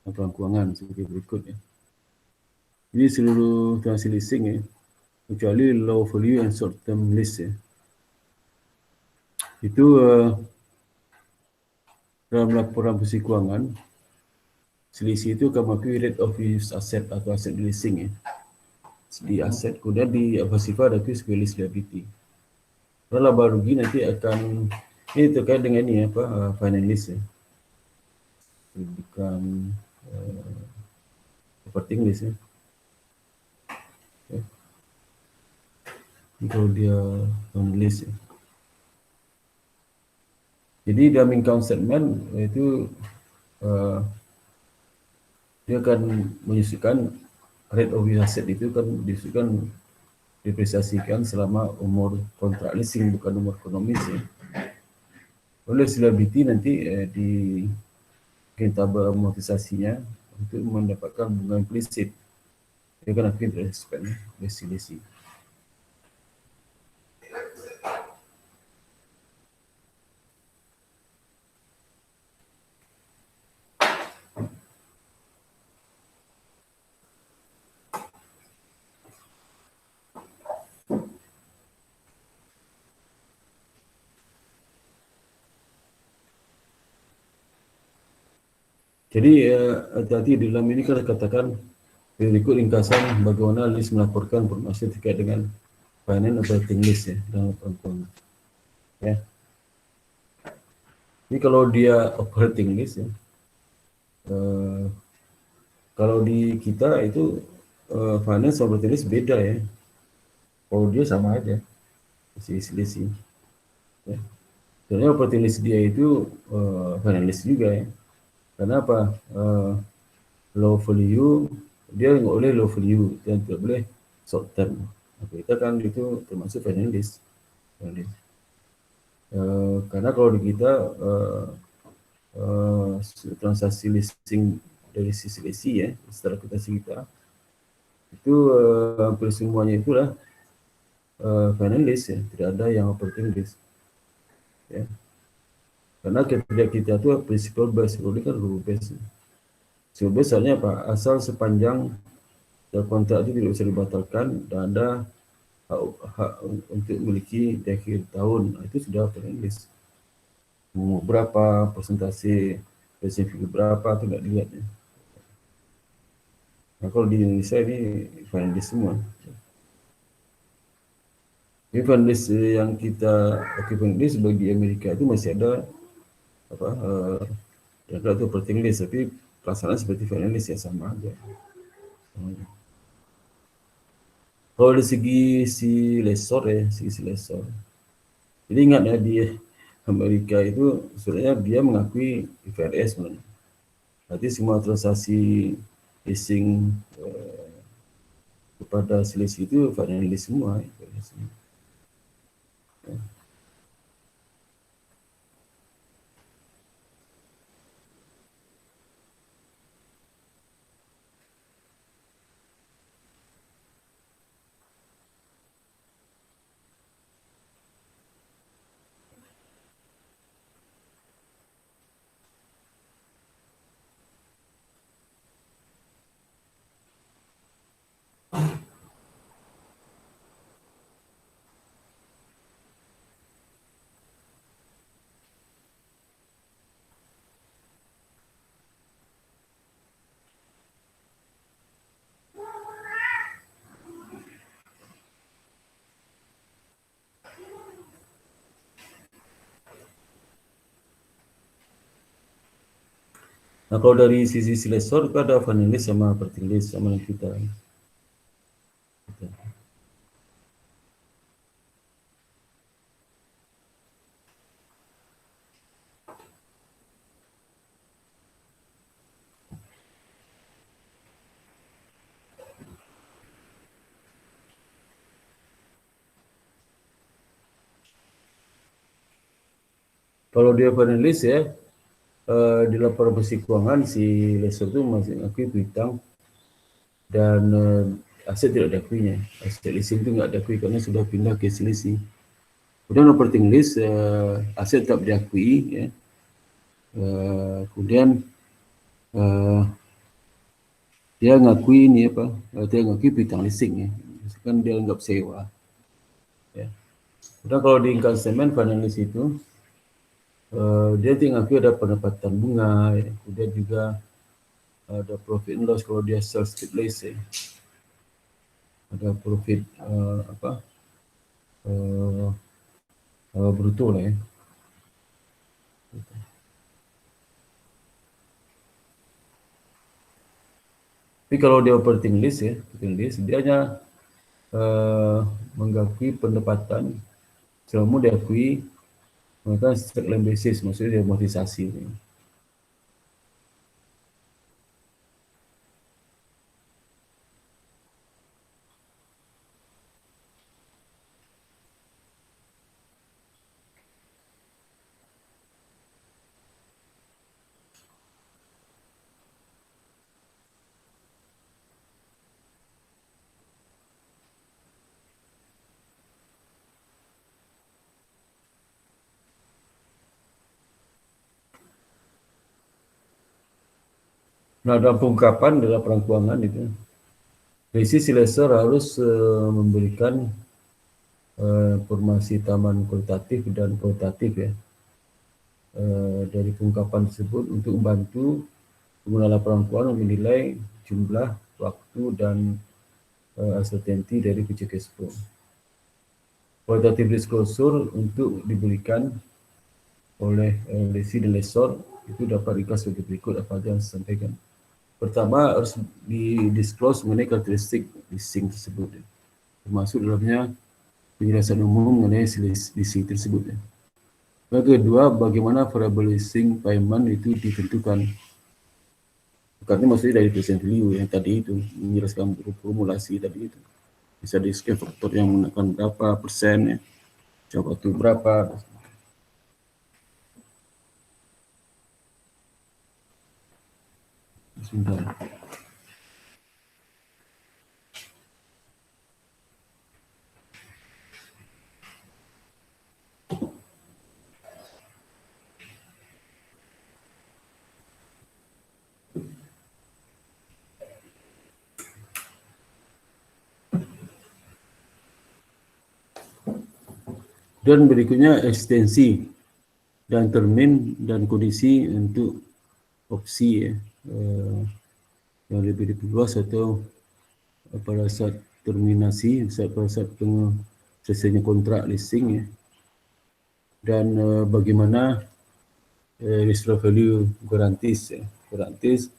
laporan keuangan seperti berikut ya. Jadi seluruh transaksi leasing ya, kecuali low value and short term lease ya, itu dalam laporan posisi keuangan selisih itu akan mengakui rate of use asset atau aset leasing ya, di aset kemudian di bersifat diakui sebagai lease liability. Kalau laba rugi nanti akan ini terkait dengan ini apa finance lease ya, bukan operating lease ya. Kalau dia finance ya. Jadi dalam income statement itu dia akan menyusulkan rate of use asset itu kan disebutkan depresiasikan selama umur kontrak leasing, bukan umur ekonomis ya. Oleh liability nanti di tabel amortisasinya untuk mendapatkan bunga implisit. Dia akan akui interest expense leasing. Jadi tadi di dalam ini kan katakan berikut ringkasan bagaimana list melaporkan informasi terkait dengan finance operating list ya dalam laporan. Ya. Ini kalau dia operating list ya, kalau di kita itu finance operating list beda ya. Kalau dia sama aja, isi. Ya. Sebenarnya operating list dia itu finance list juga ya. Karena apa? Low value, dia nggak boleh low value dan tidak boleh short term. Kita kan itu termasuk finance list. Karena kalau di kita transaksi listing dari sisi lesi ya, setelah kita itu hampir semuanya itulah finance list ya, tidak ada yang operating list. Ya. Karena kita itu principal base, kalau ini kan rule base. Rule base artinya apa? Asal sepanjang kontrak itu tidak bisa dibatalkan dan ada hak untuk memiliki di akhir tahun, itu sudah finance list. Berapa persentase spesifik berapa itu nggak dilihat ya. Nah kalau di Indonesia ini finance list semua. Ini finance list yang kita finance list sebagai di Amerika itu masih ada apa ada itu operating list, tapi pelaksanaan seperti finance list ya sama aja. Kalau dari segi lessor ya, segi lessor. Jadi ingat ya di Amerika itu sebenarnya dia mengakui IFRS sebenarnya. Berarti semua transaksi leasing kepada selisih itu finance list semua. Ya. Nah kalau dari sisi lessor itu ada funding list sama operating list sama yang kita. Kalau dia funding list ya, di laporan bersih keuangan si lessor itu masih akui piutang dan aset tidak diakuinya. Aset leasing itu nggak diakui karena sudah pindah ke selisih. Kemudian operating list aset tetap diakui ya. Kemudian dia ngakui ini apa? Dia ngakui piutang leasing ya. Misalkan dia anggap sewa. Ya. Kemudian kalau di income statement finance itu dia ngakui ada pendapatan bunga, ya. Kemudian juga ada profit and loss kalau dia sell strip lease ya. Ada profit bruto lah ya. Tapi kalau dia operating list ya, dia hanya mengakui pendapatan selama diakui maka straight line basis, maksudnya dia amortisasi. Ya. Nah, dalam pengungkapan dalam laporan keuangan itu, dari sisi lessor harus memberikan informasi taman kualitatif dan kualitatif ya dari pengungkapan tersebut untuk membantu pengguna laporan keuangan menilai jumlah, waktu dan uncertainty dari future cash flow. Qualitative disclosure untuk diberikan oleh lessee dan lessor itu dapat ringkas sebagai berikut apa yang saya sampaikan. Pertama harus di-disclose mengenai karakteristik leasing tersebut, termasuk dalamnya penjelasan umum mengenai leasing tersebut. Yang kedua, bagaimana variable leasing payment itu ditentukan. Karena maksudnya dari present value yang tadi itu menjelaskan formulasi tadi itu. Bisa di scale faktor yang menggunakan berapa persen ya, jawab waktu berapa. Sebentar. Dan berikutnya ekstensi dan termin dan kondisi untuk opsi ya, yang lebih luas atau pada saat terminasi, pada saat selesainya kontrak leasing ya. Dan bagaimana residual value garantis ya. Garantis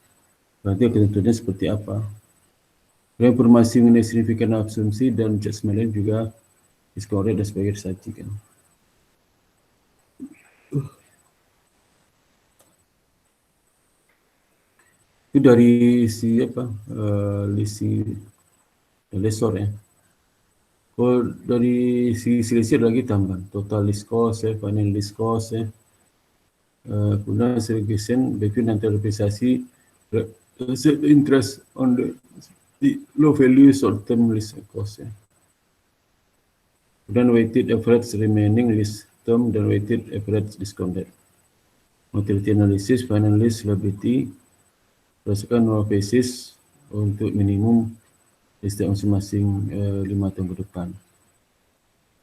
nanti ketentuannya seperti apa. Informasi mengenai signifikan asumsi dan judgment lain juga disclosure dan sebagainya disajikan. Itu dari si apa lessor ya. Kalau dari si lessor lagi tambahan total list cost ya, final list cost ya. Kemudian segregation between anticipation interest on the low value short term list cost ya. Kemudian weighted average remaining list term dan weighted average discounted. Mortality analysis, final list liability berdasarkan normal basis untuk minimum setiap masing-masing 5 tahun ke depan.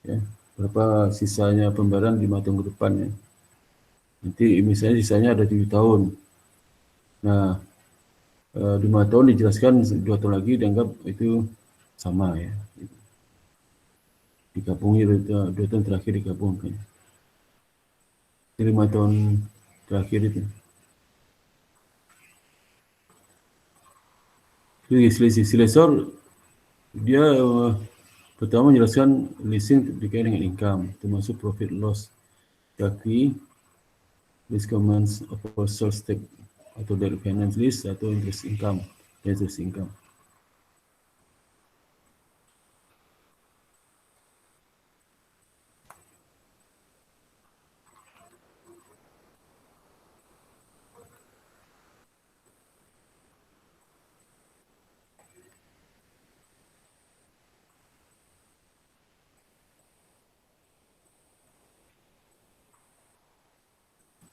Ya, berapa sisanya pembayaran 5 tahun ke depan ya. Nanti misalnya sisanya ada 7 tahun. Nah, 5 tahun dijelaskan 2 tahun lagi dianggap itu sama ya. Digabungi 2 tahun terakhir digabungkan. 5 tahun terakhir itu. Jadi silesor dia pertama menjelaskan leasing berkaitan dengan income, termasuk profit loss, kaki, risk commands, operational stake atau debt finance list atau interest income.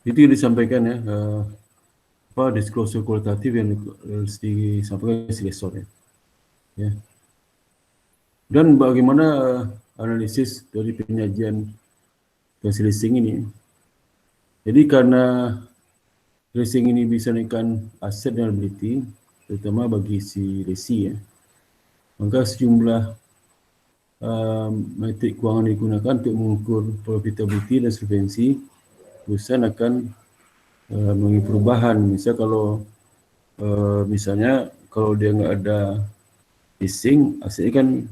Itu yang disampaikan ya, disclosure kualitatif yang disampaikan silesor ya. Dan bagaimana analisis dari penyajian leasing ini. Jadi karena leasing ini bisa menaikkan aset dan liability, terutama bagi si lesi ya. Maka sejumlah metrik kewangan digunakan untuk mengukur profitability dan solvency. Perusahaan akan mengalami perubahan. Misalnya kalau dia nggak ada leasing, asetnya kan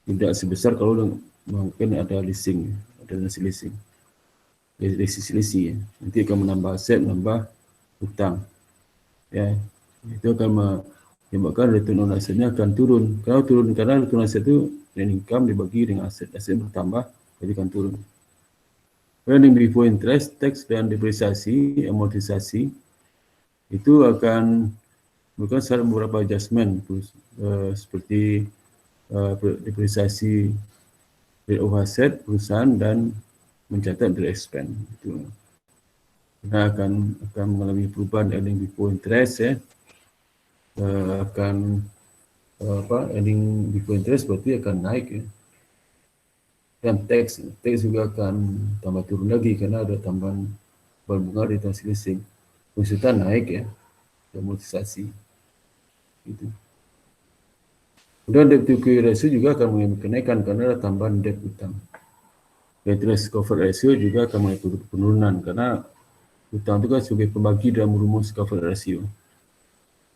tidak sebesar kalau mungkin ada leasing, ada nasi leasing. Lesi ya. Nanti akan menambah aset, menambah hutang. Ya, itu akan menyebabkan return on asetnya akan turun. Kalau turun karena return on aset itu income dibagi dengan aset bertambah, jadi akan turun. Earning before interest, tax dan depresiasi, amortisasi itu akan melakukan beberapa adjustment seperti depresiasi rate of asset perusahaan dan mencatat direct expense itu. Kita akan mengalami perubahan earning before interest ya. Earning before interest berarti akan naik ya. Dan tax juga akan tambah turun lagi karena ada tambahan bunga di transaksi leasing. Pengusutan naik ya, amortisasi itu. Kemudian debt to equity ratio juga akan mengalami kenaikan karena ada tambahan debt utang. Interest cover ratio juga akan mengalami penurunan karena utang itu kan sebagai pembagi dalam rumus cover ratio.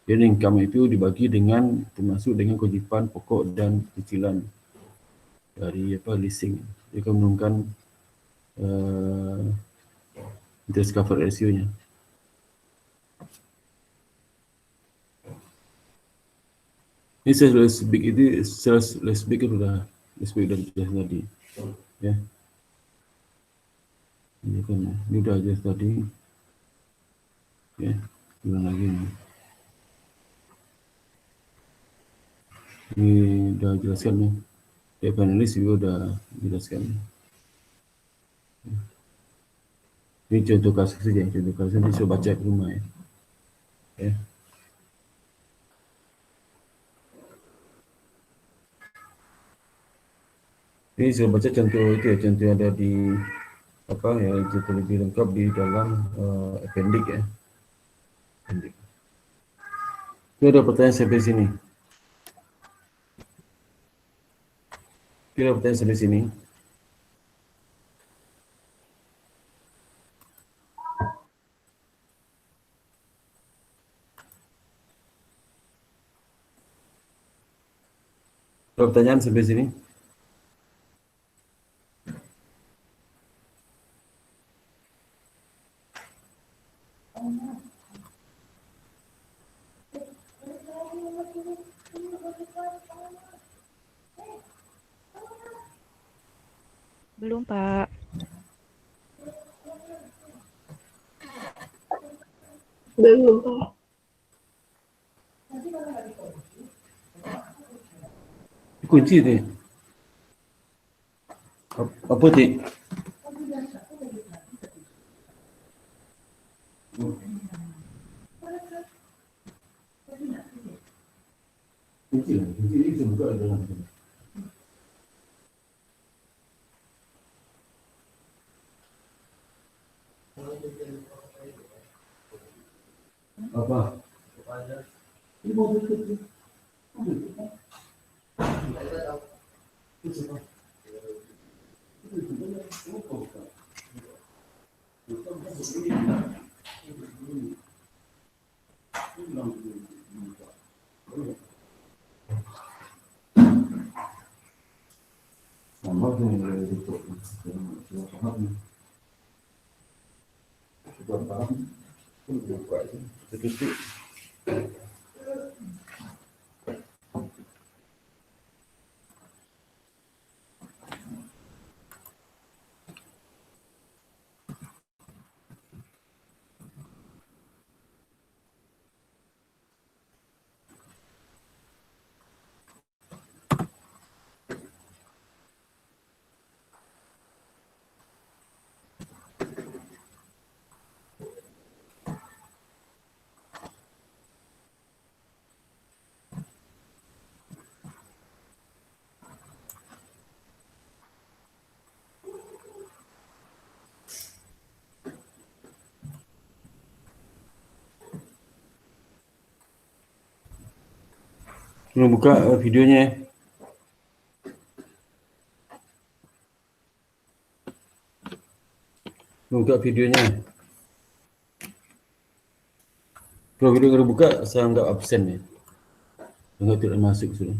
Jadi income itu dibagi termasuk dengan kewajiban pokok dan cicilan dari leasing. Dia akan menurunkan interest cover ratio-nya. Ini sales big itu less big sudah tadi. Ya. Ini kan ini udah jelas tadi. Ya, ulang lagi nih. Ini udah jelaskan nih. Ya, panelis juga udah jelaskan. Ini contoh kasus saja, contoh kasus ini saya baca di rumah ya. Ya. Ini saya baca contoh itu ya, contoh yang ada di yang itu lebih lengkap di dalam appendix ya. Appendix. Itu ada pertanyaan sampai sini. Ada pertanyaan sampai sini. Ada pertanyaan sampai sini. Belum, Pak. Belum, Pak. Kunci deh. Apa sih? Kunci itu buka dalam. Apa? Ini mau tutup. Nama tu yang boleh tutup. Sudah faham. Sudah faham. Pun buka je. Kita tutup. Kita buka videonya. Buka videonya. Kalau video kena buka, saya anggap absen ya. Anggap tidak masuk sudah.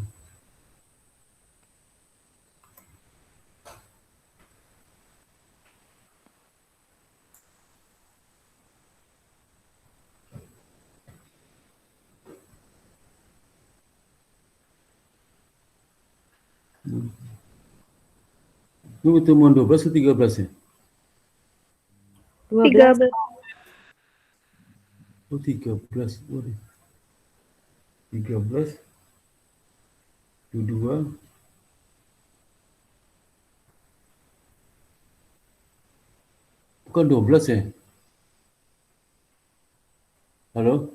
Ini pertemuan 12 atau 13 ya? 12. 13. Oh 13. Boleh. 13. 22. Bukan 12 ya? Halo?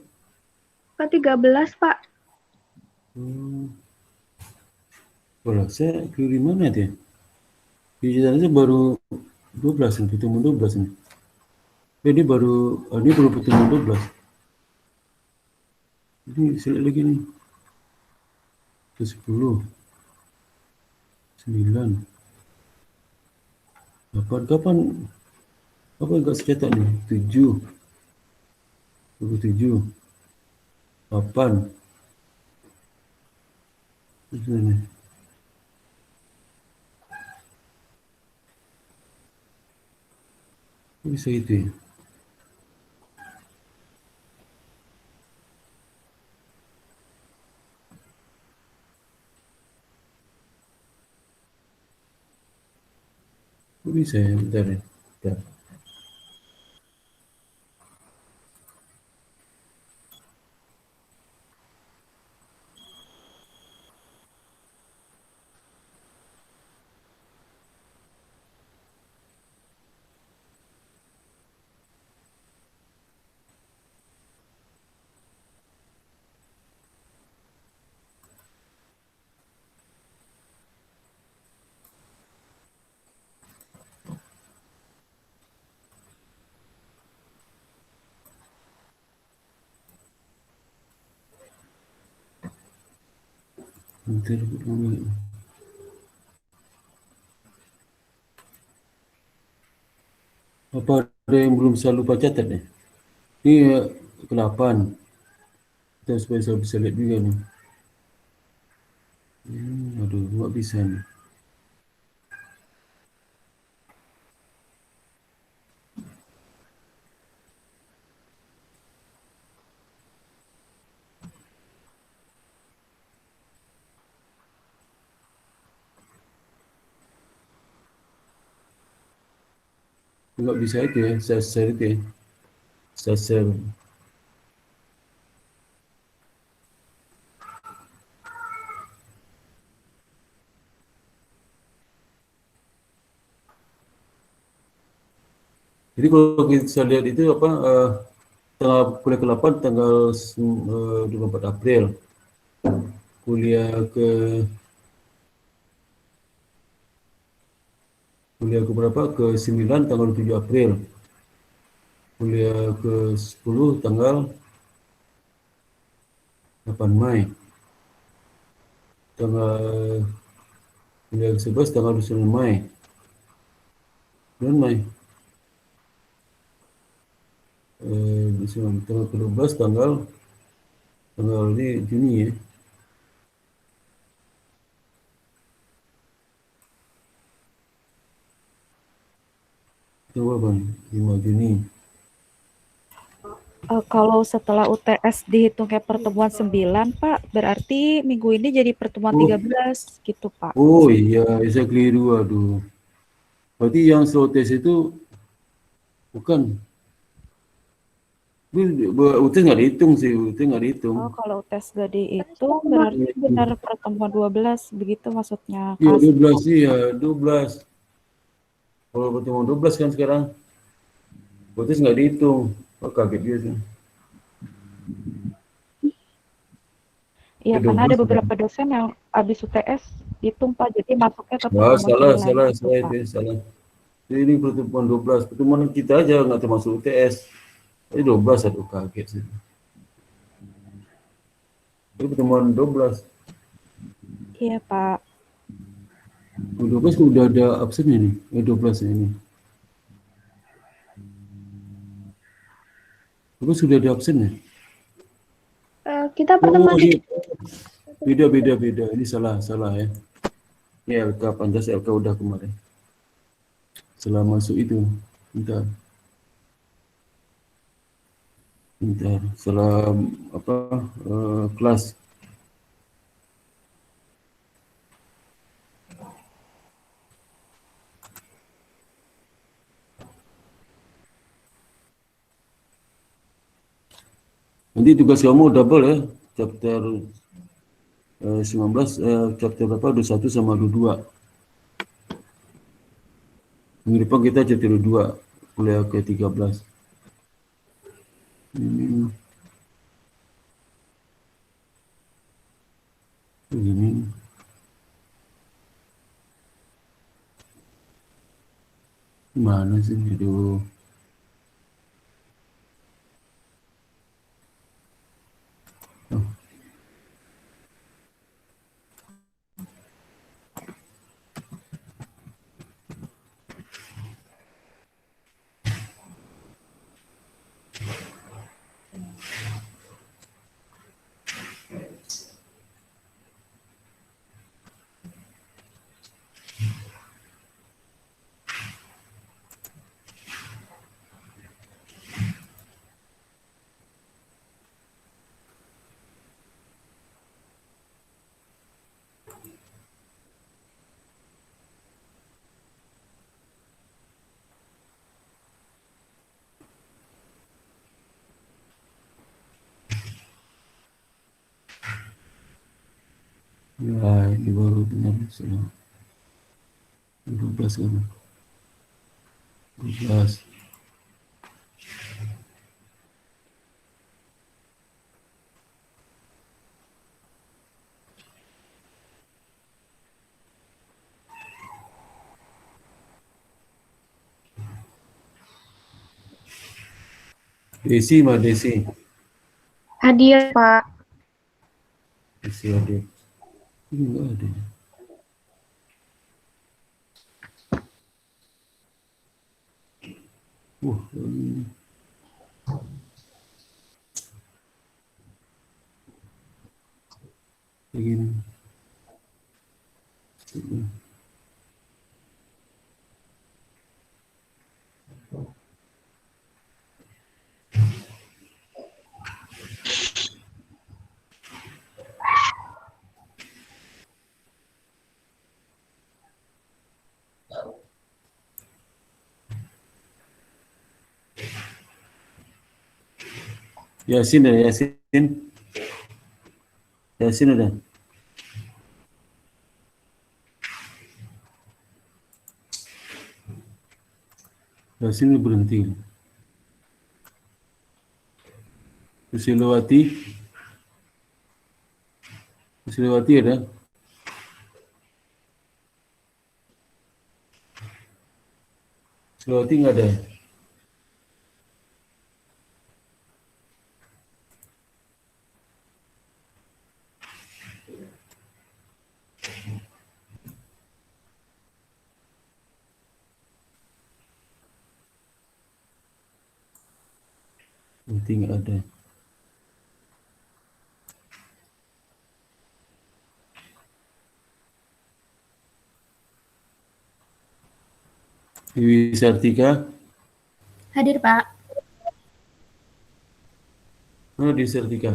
Pak 13, Pak. Boleh, saya keliru di mana dia? Di sana baru 12 nih, pertemuan 12 nih. Ini baru, ini baru pertemuan 12. Ini select lagi nih. Ke 10. 9. 8. Kapan enggak secatat nih? 7. 27. 8. Di sana. Kok bisa itu ya? Kok bisa ya? Bentar ya. Bentar. Bentar, bentar. Apa ada yang belum saya lupa catat nih? Ini ke-8. Kita supaya saya bisa lihat juga nih. Aduh, nggak bisa nih. Nggak bisa itu ya, saya share itu ya. Saya share. Jadi kalau kita lihat itu apa, tanggal kuliah ke-8 tanggal 24 April. Kuliah ke berapa? Ke-9 tanggal 7 April. Kuliah ke-10 tanggal 8 Mei. Kuliah ke-11 tanggal 9 Mei. 9 Mei. Tanggal ke-12 tanggal ini Juni ya. Itu apa? 5 Juni. Kalau setelah UTS dihitung kayak pertemuan 9, Pak, berarti minggu ini jadi pertemuan Oh, 13 gitu, Pak. oh iya, saya keliru. Aduh. Berarti yang slow test itu bukan. UTS nggak dihitung sih, UTS nggak dihitung. Oh, kalau UTS gak dihitung berarti benar pertemuan 12, begitu maksudnya, Iya, Kak. 12, iya, 12. Kalau pertemuan 12 kan sekarang, UTS nggak dihitung. Oh, kaget dia sih. Iya, Ya, karena ada 12 kan. beberapa dosen yang habis UTS hitung, Pak, jadi masuknya ke Wah, pertemuan salah, 9 salah, gitu, salah Pak. itu, salah. Jadi ini pertemuan 12. Pertemuan kita aja nggak termasuk UTS. Jadi 12, aduh kaget sih. Ini pertemuan 12. Iya, Pak. 12 udah ada absennya nih. 12 ini. 12 sudah ada absennya. Kita Oh, pertemuan iya. Beda, beda, beda. Ini salah, salah ya. Ini LK Panjas, LK udah kemarin. Setelah masuk itu, bentar, bentar. Setelah apa kelas. Nanti tugas kamu double ya. Chapter 19, chapter berapa? 21 sama 22. Minggu depan kita chapter 22, kuliah ke 13. Ini mana sih? Aduh. Oh. Ya, ini baru benar salah. 12 kan. 12. Desi mah Desi. hadir, Pak. Desi ada. Ini enggak ada. Wah, ini. Begini. Yasin ada Yasin. Yasin ada. Yasin berhenti. Susilowati. Susilowati ada. Susilowati nggak ada. Berarti nggak ada. Wiwi Sartika. Hadir, Pak. Mana di Sertika?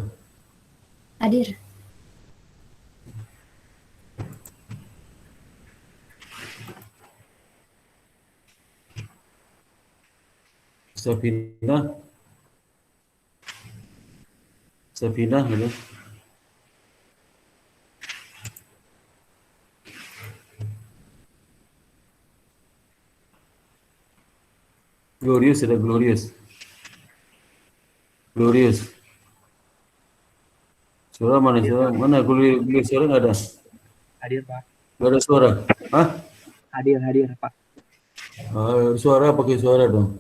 Hadir. Safina? Safina ada? Glorious ada Glorious. Glorious. Suara mana suara? Mana Glorious suara nggak ada? Hadir, Pak. Nggak ada suara? Hah? Hadir, Pak. Suara pakai suara dong.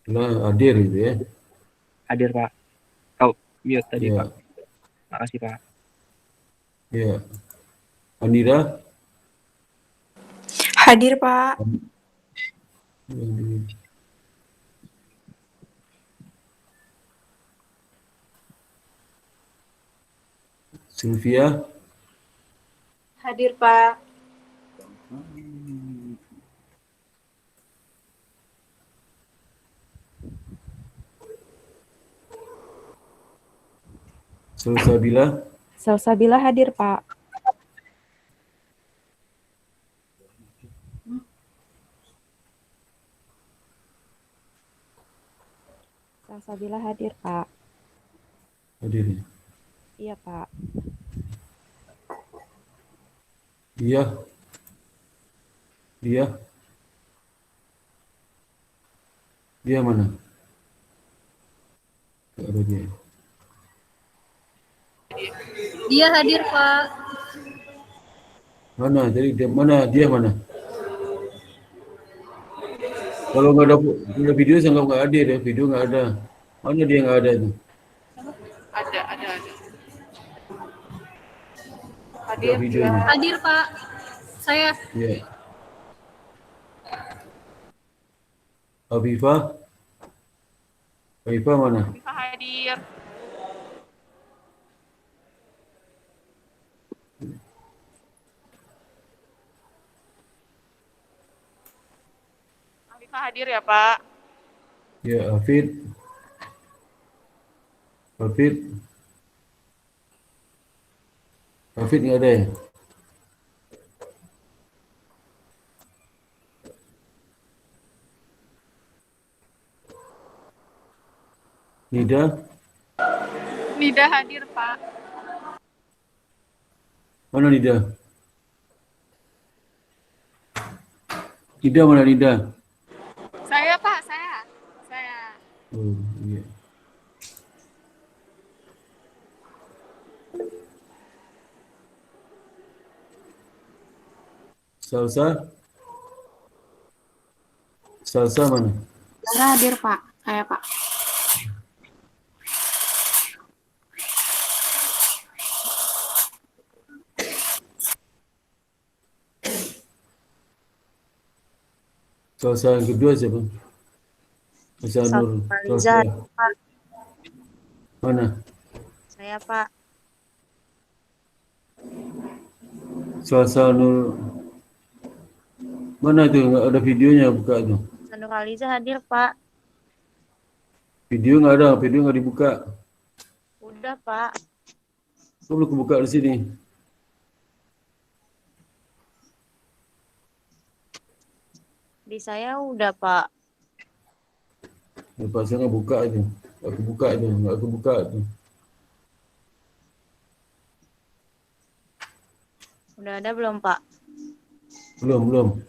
Nah, hadir gitu ya. Hadir, Pak. Oh, mute tadi, Ya. Pak. Makasih, Pak. Ya. Anira? Hadir, Pak. Sylvia? Hadir, Pak. Salsabila? Salsabila hadir, Pak. Salsabila hadir, Pak. Hadir ya? Iya, Pak. Iya. Dia? Dia mana? Nggak ada dia. Dia hadir, Pak. Mana? Jadi dia mana? Dia mana? Kalau nggak ada video, saya nggak hadir ya. Video nggak ada. Mana dia nggak ada itu? Ada. Ada videonya. Hadir, Pak. Saya. Iya. Afifah? Afifah mana? Hadir. Afifah hadir ya, Pak. Ya, Hafid. Hafid. Hafid nggak ada ya? Nida? Nida hadir, Pak. Mana Nida? Nida mana Nida? Saya, Pak, saya. Oh, iya. Salsa? Salsa mana? Zara hadir, Pak. Saya, Pak. Salsa yang kedua siapa? Salsa Nur. Faliza, Salsa. Pak. Mana? Saya, Pak. Salsa Nur. Mana tuh? Nggak ada videonya, buka tuh. Sanuraliza hadir, Pak. Video nggak ada, video nggak dibuka. Udah, Pak. Kok belum kebuka di sini? Di saya udah, Pak. Lepas saya nggak buka aja. Nggak kebuka tu. Udah ada belum, Pak? Belum.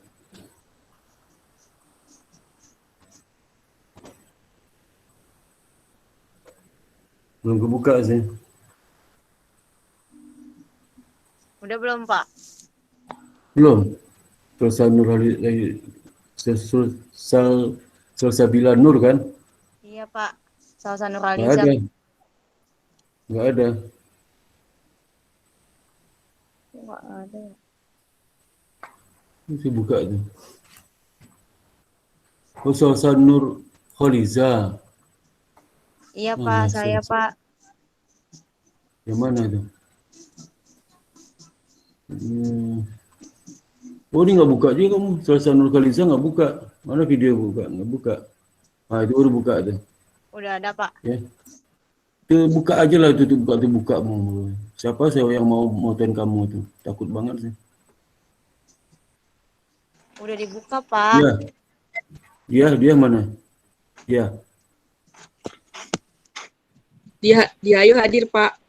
Belum kebuka sih. Udah belum, Pak? Belum. Salsa Nur Salsabila Nur kan? Iya, Pak. Salsa Nggak Nuraliza. ada. Nggak ada. Nggak ada. Saya buka tu. Oh, Salsa Nur Khaliza. Iya, Mana Pak. Saya, Salsa? Pak. Yang mana tu? Oh, ni nggak buka juga kamu. Salsa Nur Khaliza nggak buka. Mana video buka? Nggak buka. Itu baru buka tu. Udah ada, Pak. Ya. Tu buka aja lah tu buka mu. Siapa yang mau motoin kamu tu? Takut banget sih. Udah dibuka, Pak. Dia mana? Dia Ayu hadir, Pak.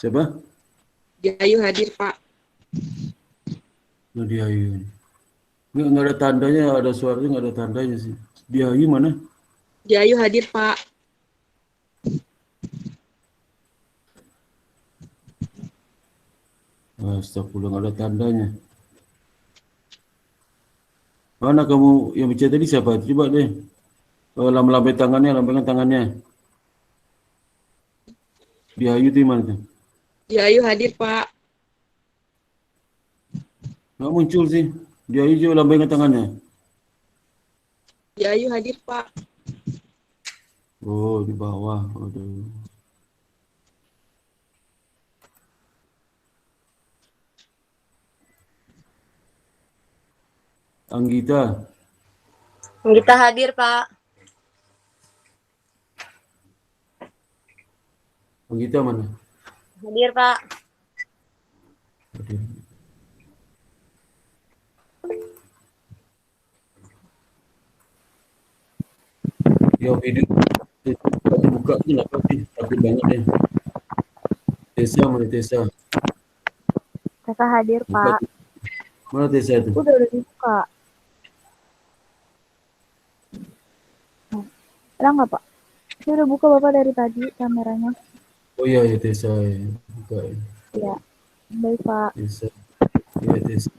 siapa? Dia Ayu hadir, Pak. Dia Ayu. Nggak ada tandanya, ada suaranya nggak ada tandanya sih. Dia Ayu mana? Dia Ayu hadir, Pak. Astagfirullah, nggak ada tandanya. Mana kamu yang bicara tadi siapa? Coba deh. Lambaikan tangannya. Dia Ayu di mana tuh? Dia Ayu hadir, Pak. Nggak muncul sih. Dia Ayu juga lambaikan tangannya. Dia Ayu hadir, Pak. Oh, di bawah. Aduh. Anggita. Kita hadir, Pak. Anggita mana? Hadir, Pak. Hadir. Ya video buka tu lah pasti takut banget deh. Tessa mana Tessa? Tessa hadir, Buka. Pak. Mana Tessa itu? Udah dibuka. Ada nggak, Pak? Saya udah buka Bapak dari tadi kameranya. Oh iya ya Tessa ya. Buka ya. Iya. Baik, Pak. Tessa. Ya Tessa.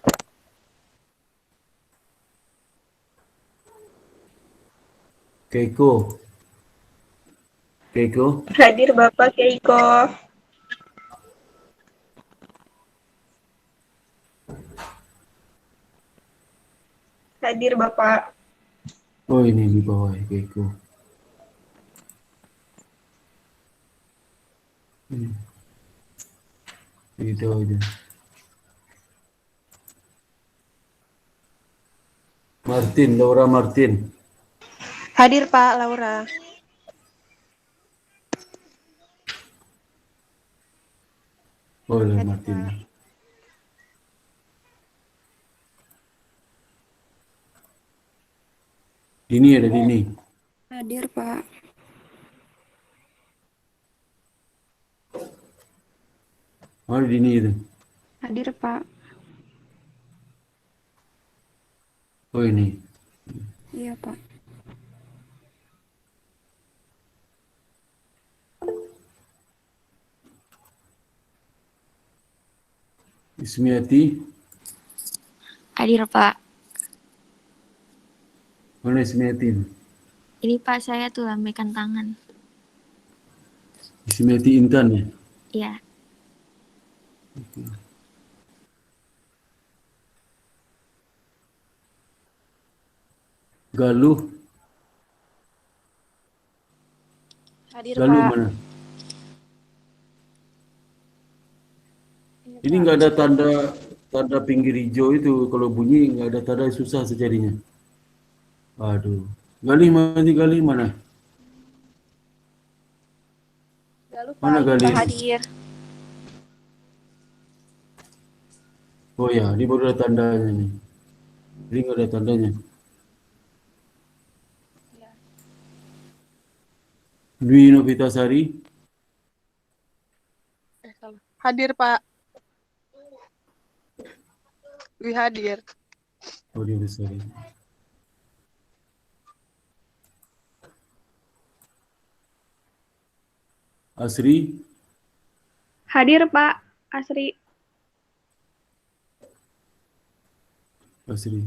Keiko. Hadir Bapak Keiko. Hadir Bapak. Oh ini di bawah ya, Keiko. Itu aja. Laura Martin. Hadir Pak Laura. Oh, Laura Martin. Dini ada Dini. Hadir Pak. Mana Dini itu? Hadir Pak. Oh ini. Iya Pak. Ismiati. Hadir Pak. Mana Ismiati? Ini Pak saya tuh lambaikan tangan. Ismiati Intan ya? Iya. Galuh. Hadir Galuh Pak. mana? Ini nggak ada tanda pinggir hijau itu. Kalau bunyi nggak ada tanda, susah secarinya. Aduh. Galih mana? Mana Galih? Hadir. Oh ya, ini baru ada tandanya nih. Ini nggak ada tandanya. Dwi Novitasari. Hadir Pak. Dwi hadir. Oh dia Novitasari. Asri. Hadir Pak Asri. Asri.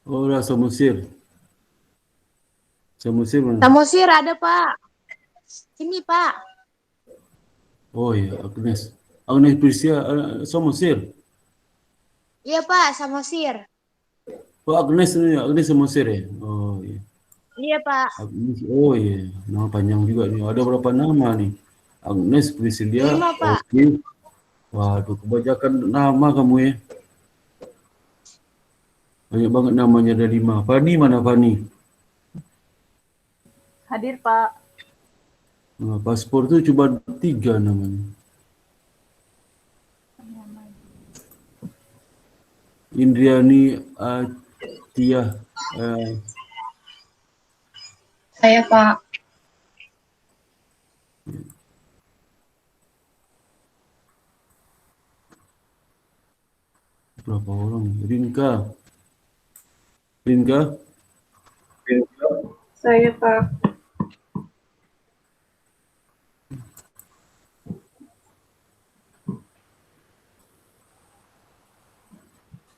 Oh, Samosir. Samosir mana? Samosir ada, Pak. Sini, Pak. Oh iya, Agnes. Agnes Prisia, Samosir. Iya, Pak, Samosir. Oh, Agnes ini, Agnes Samosir ya? Oh iya. Iya, Pak. Agnes, oh iya. Nama panjang juga nih. Ada berapa nama nih? Agnes Priscilia, 5, Pak. Waduh, kebanyakan nama kamu ya. Banyak banget namanya, ada 5. Fani mana Fani? Hadir, Pak. Nah, paspor tuh cuma 3 namanya. Indriani Atiyah. Saya, Pak. Berapa orang? Rinka. Rinka? Saya, Pak.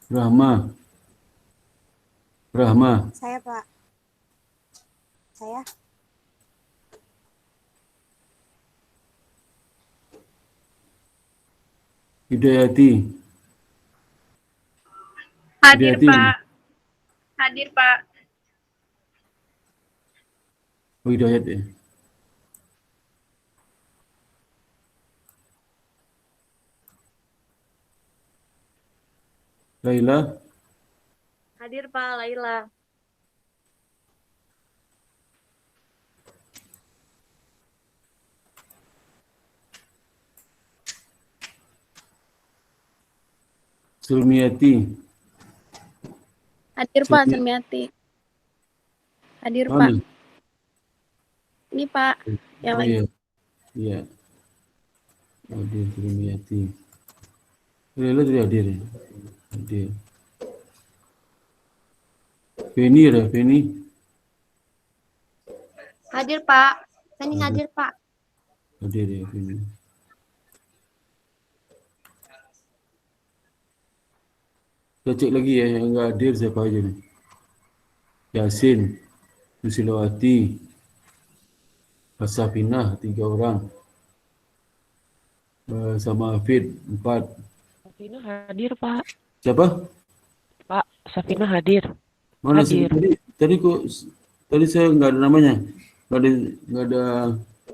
Rahma. Rahma. Saya, Pak. Saya. Hidayati. Hadir, Hidayati. Pak. Hadir, Pak. Oh, Hidayat ya. Laila. Hadir, Pak. Laila. Sulmiati. Hadir, Pak. Surmiati. Hadir, Pak. Mana? Ini, Pak. Yang Oh lagi. iya. Iya. Hadir Sulmiati. Laila tadi hadir ya? Hadir. Feni ada, Feni. Hadir, Pak. Feni hadir, Pak. Hadir ya, Feni. Kita cek lagi ya, yang enggak hadir siapa aja nih. Yasin, Nusilawati, Safinah 3 orang. Sama Hafid 4. Safina hadir, Pak. Siapa? Pak, Safina hadir. Mana Hadir. tadi kok tadi saya enggak ada namanya. Enggak ada.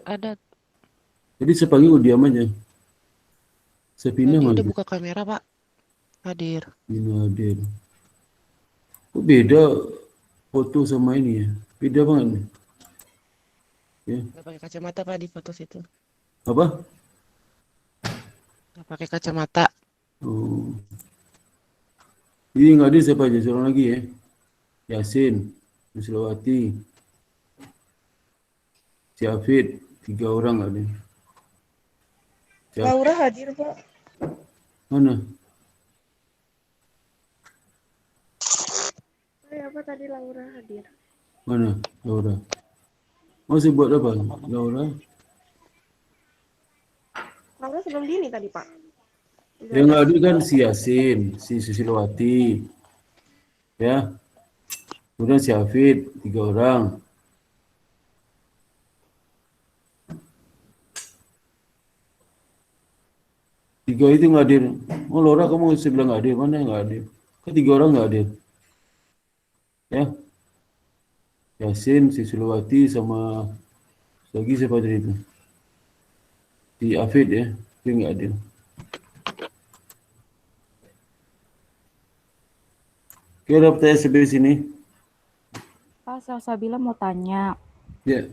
Ada. Jadi saya panggil diam aja. Safina Tadi mana? udah buka kamera, Pak. Hadir. Ini hadir. Kok beda foto sama ini ya? Beda banget nih. Ya. Nggak pakai kacamata, Pak, di foto situ. Apa? Nggak pakai kacamata. Oh. Ini nggak ada siapa aja, seorang lagi ya. Yasin, Nuslawati, Syafid, 3 orang ada. Laura hadir, Pak. Mana? Saya, apa tadi Laura hadir? Mana? Laura. Masih buat apa? Laura? Laura sebelum dini tadi, Pak. Yang ada kan si Yasin, si Susilawati. Ya. Kemudian si Hafid, 3 orang. Tiga itu nggak hadir. Oh, Laura kamu masih bilang nggak hadir. Mana yang nggak hadir? Kan 3 orang nggak hadir. Ya. Yasin, si Sulawati sama lagi siapa tadi itu? Si Hafid ya. Dia nggak hadir. Oke, ada pertanyaan sampai sini. Pak Salsabila mau tanya. Ya.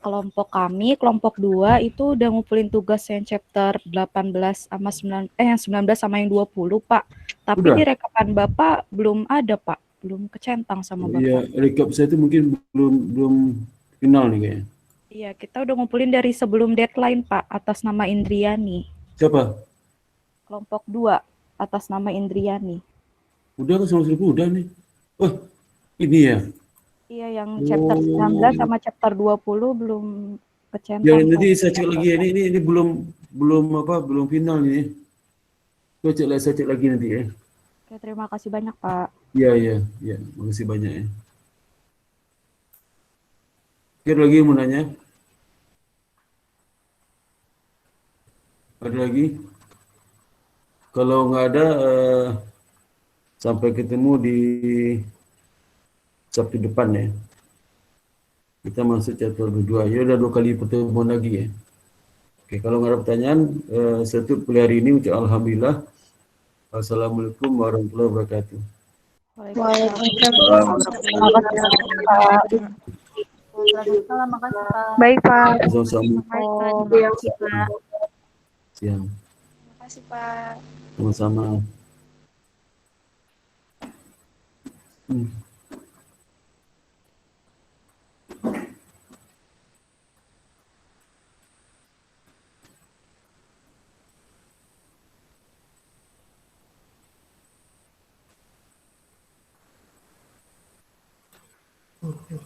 Kelompok kami, kelompok 2 itu udah ngumpulin tugas yang chapter 18 sama 9, yang 19 sama yang 20, Pak. Tapi Udah? di rekapan Bapak belum ada, Pak. Belum kecentang sama Ya, Bapak. rekap saya itu mungkin belum final nih kayaknya. Iya, kita udah ngumpulin dari sebelum deadline, Pak, atas nama Indriani. Siapa? Kelompok 2 atas nama Indriani. Udah kan sama udah nih. Oh, ini ya. Iya, yang chapter 19 sama chapter 20 belum kecentang. Ya nanti Pak. saya cek lagi ya. Ini belum final nih. Saya cek lagi nanti ya. Oke, terima kasih banyak, Pak. Iya. Makasih banyak ya. Ada lagi yang mau nanya? Ada lagi? Kalau nggak ada, sampai ketemu di Sabtu depan ya. Kita masuk chapter 2. Ya udah 2 kali pertemuan lagi ya. Oke, kalau nggak ada pertanyaan, saya tutup kuliah hari ini. Ucap alhamdulillah. Assalamualaikum warahmatullahi wabarakatuh. Waalaikumsalam, makasih Pak. Baik, Pak. Sama-sama. Baik, Pak. Terima kasih, Pak. Siang. Terima kasih, Pak. Sama-sama. Oke.